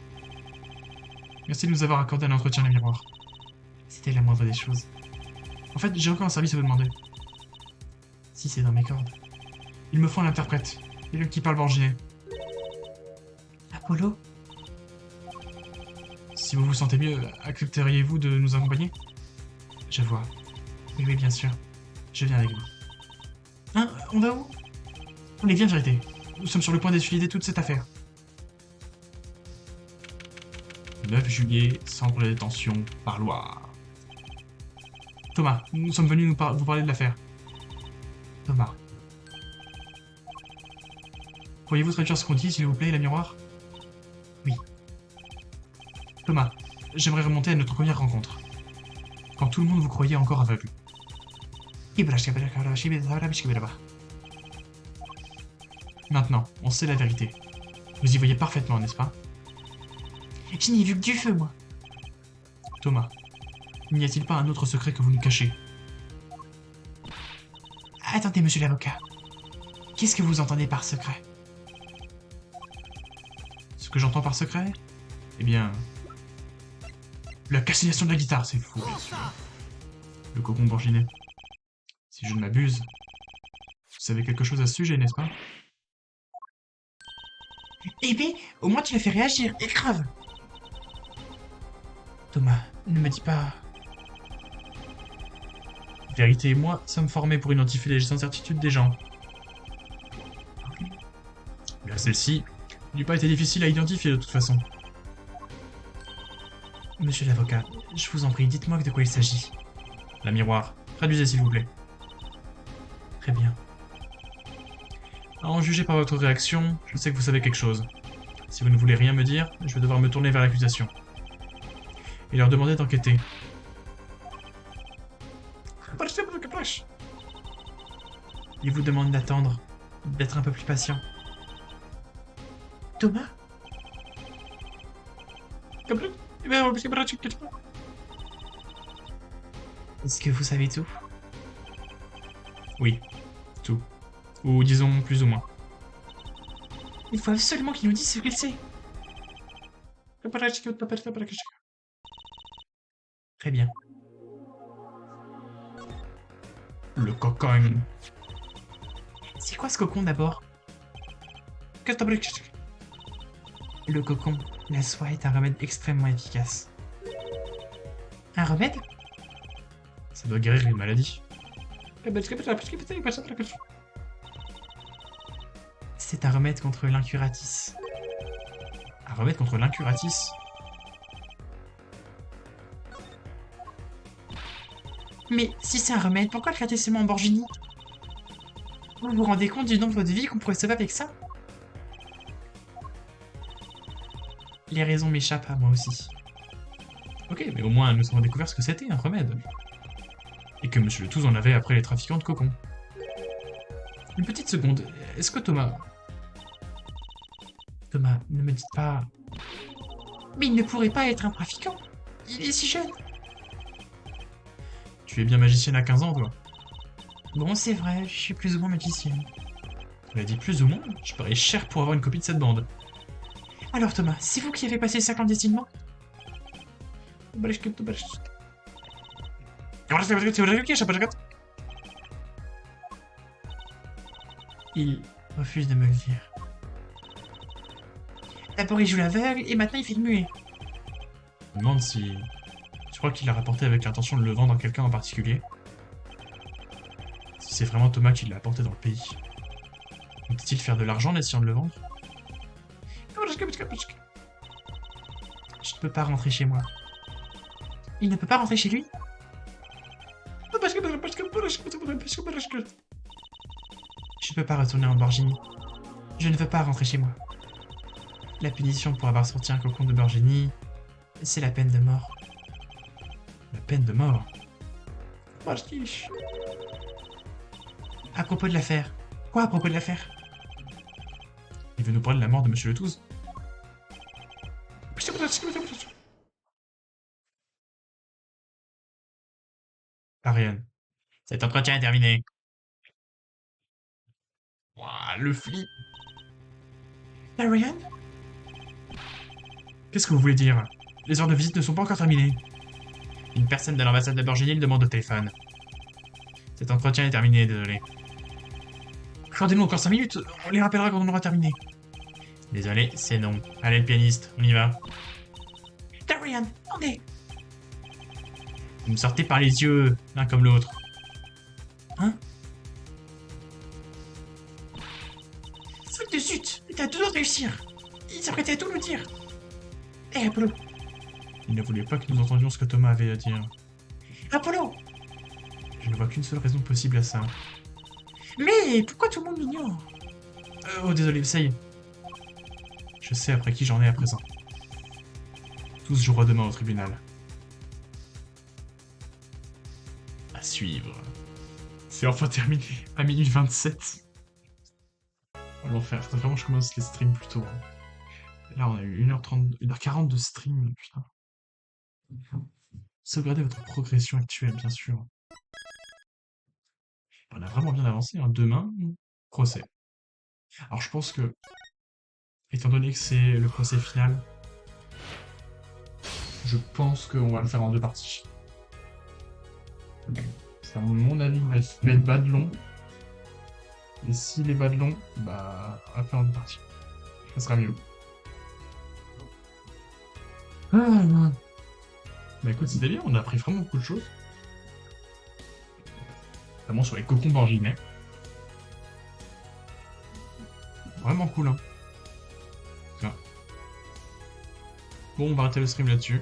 Merci de nous avoir accordé un entretien la miroir. C'était la moindre des choses. En fait, j'ai encore un service à vous demander. Si c'est dans mes cordes. Il me faut un interprète. Quelqu'un qui parle borginet. Apollo? Si vous vous sentez mieux, accepteriez-vous de nous accompagner? Je vois. Oui, oui, bien sûr. Je viens avec vous. Hein? On va où? On est bien vérité. Nous sommes sur le point d'essuyer toute cette affaire. 9 juillet, centre de détention, parloir. Thomas, nous sommes venus vous parler de l'affaire. Thomas. Pourriez-vous traduire ce qu'on dit, s'il vous plaît, la miroir? Oui. Thomas, j'aimerais remonter à notre première rencontre. Quand tout le monde vous croyait encore aveugle. Maintenant, on sait la vérité. Vous y voyez parfaitement, n'est-ce pas? Je n'y ai vu que du feu, moi. Thomas, n'y a-t-il pas un autre secret que vous nous cachez? Attendez, monsieur l'avocat. Qu'est-ce que vous entendez par secret? Ce que j'entends par secret? Eh bien... La cassillation de la guitare, c'est fou, bien sûr. Le cocon borginet. Si je ne m'abuse... Vous savez quelque chose à ce sujet, n'est-ce pas? Eh bien, au moins tu l'as fait réagir, et grave. Thomas, ne me dis pas... Vérité et moi sommes formés pour identifier les incertitudes des gens. Mais celle-ci n'eût pas été difficile à identifier de toute façon. Monsieur l'avocat, je vous en prie, dites-moi de quoi il s'agit. La miroir, traduisez s'il vous plaît. Très bien. À en juger par votre réaction, je sais que vous savez quelque chose. Si vous ne voulez rien me dire, je vais devoir me tourner vers l'accusation. Et leur demander d'enquêter. Il vous demande d'attendre, d'être un peu plus patient. Thomas? Est-ce que vous savez tout? Oui, tout. Ou disons plus ou moins. Il faut absolument qu'il nous dise ce qu'il sait. Très bien. Le cocon. C'est quoi ce cocon d'abord? Le cocon, la soie est un remède extrêmement efficace. Un remède? Ça doit guérir une maladie. C'est un remède contre l'incuratis. Un remède contre l'incuratis? Mais si c'est un remède, pourquoi le traiter seulement en Borgini? Vous vous rendez compte du nombre de vies qu'on pourrait sauver avec ça? Les raisons m'échappent à moi aussi. Ok, mais au moins nous avons découvert ce que c'était un remède. Et que Monsieur Le Touze en avait après les trafiquants de cocon. Une petite seconde, est-ce que Thomas... Thomas, ne me dites pas... Mais il ne pourrait pas être un trafiquant. Il est si jeune. Tu es bien magicienne à 15 ans, toi. Bon, c'est vrai, je suis plus ou moins magicienne. Tu l'as dit plus ou moins? Je parie cher pour avoir une copie de cette bande. Alors Thomas, c'est vous qui avez passé ça clandestinement? Il refuse de me le dire. D'abord il joue l'aveugle et maintenant il fait le muet. Je me demande si... Tu crois qu'il l'a rapporté avec l'intention de le vendre à quelqu'un en particulier? Si c'est vraiment Thomas qui l'a apporté dans le pays. Compte-t-il faire de l'argent en essayant de le vendre? Je ne peux pas rentrer chez moi. Il ne peut pas rentrer chez lui? Je ne peux pas retourner en Borgini. Je ne veux pas rentrer chez moi. La punition pour avoir sorti un cocon de Borgini, c'est la peine de mort. La peine de mort? À propos de l'affaire. Quoi à propos de l'affaire? Il veut nous parler de la mort de Monsieur Le Touze? Ariane. Cet entretien est terminé. Ouah, le flip. Ariane? Qu'est-ce que vous voulez dire? Les heures de visite ne sont pas encore terminées. Une personne de l'ambassade de Borgini le demande au téléphone. Cet entretien est terminé, désolé. Accordez-nous encore 5 minutes, on les rappellera quand on aura terminé. Désolé, c'est non. Allez, le pianiste, on y va. Darian, attendez! Vous me sortez par les yeux, l'un comme l'autre. Hein? Truc de zut! T'as deux doigts de réussir! Il s'apprêtait à tout nous dire! Hé, Apollo! Il ne voulait pas que nous entendions ce que Thomas avait à dire. Apollo! Je ne vois qu'une seule raison possible à ça. Mais pourquoi tout le monde m'ignore? Oh, désolé, ça y est. Je sais après qui j'en ai à présent. Tous joueront demain au tribunal. À suivre. C'est enfin terminé, à minuit 27. On va faire. Faudrait vraiment que je commence les streams plus tôt. Hein. Là, on a eu 1h30, 1h40 de stream, putain. Sauvegardez votre progression actuelle, bien sûr. On a vraiment bien avancé, hein. Demain, procès. Alors, je pense que, étant donné que c'est le procès final, je pense qu'on va le faire en 2 parties. C'est à mon avis, il va être bas de long. Et s'il est bas de long, bah, on va le faire en 2 parties. Ça sera mieux. Ah, bah écoute, c'était bien, on a appris vraiment beaucoup de choses. Notamment sur les cocons d'origine. Vraiment cool, hein. Tiens. Bon, on va arrêter le stream là-dessus.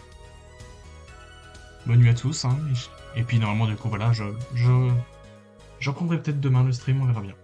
Bonne nuit à tous, hein. Et puis normalement, du coup, voilà, je reprendrai peut-être demain le stream, on verra bien.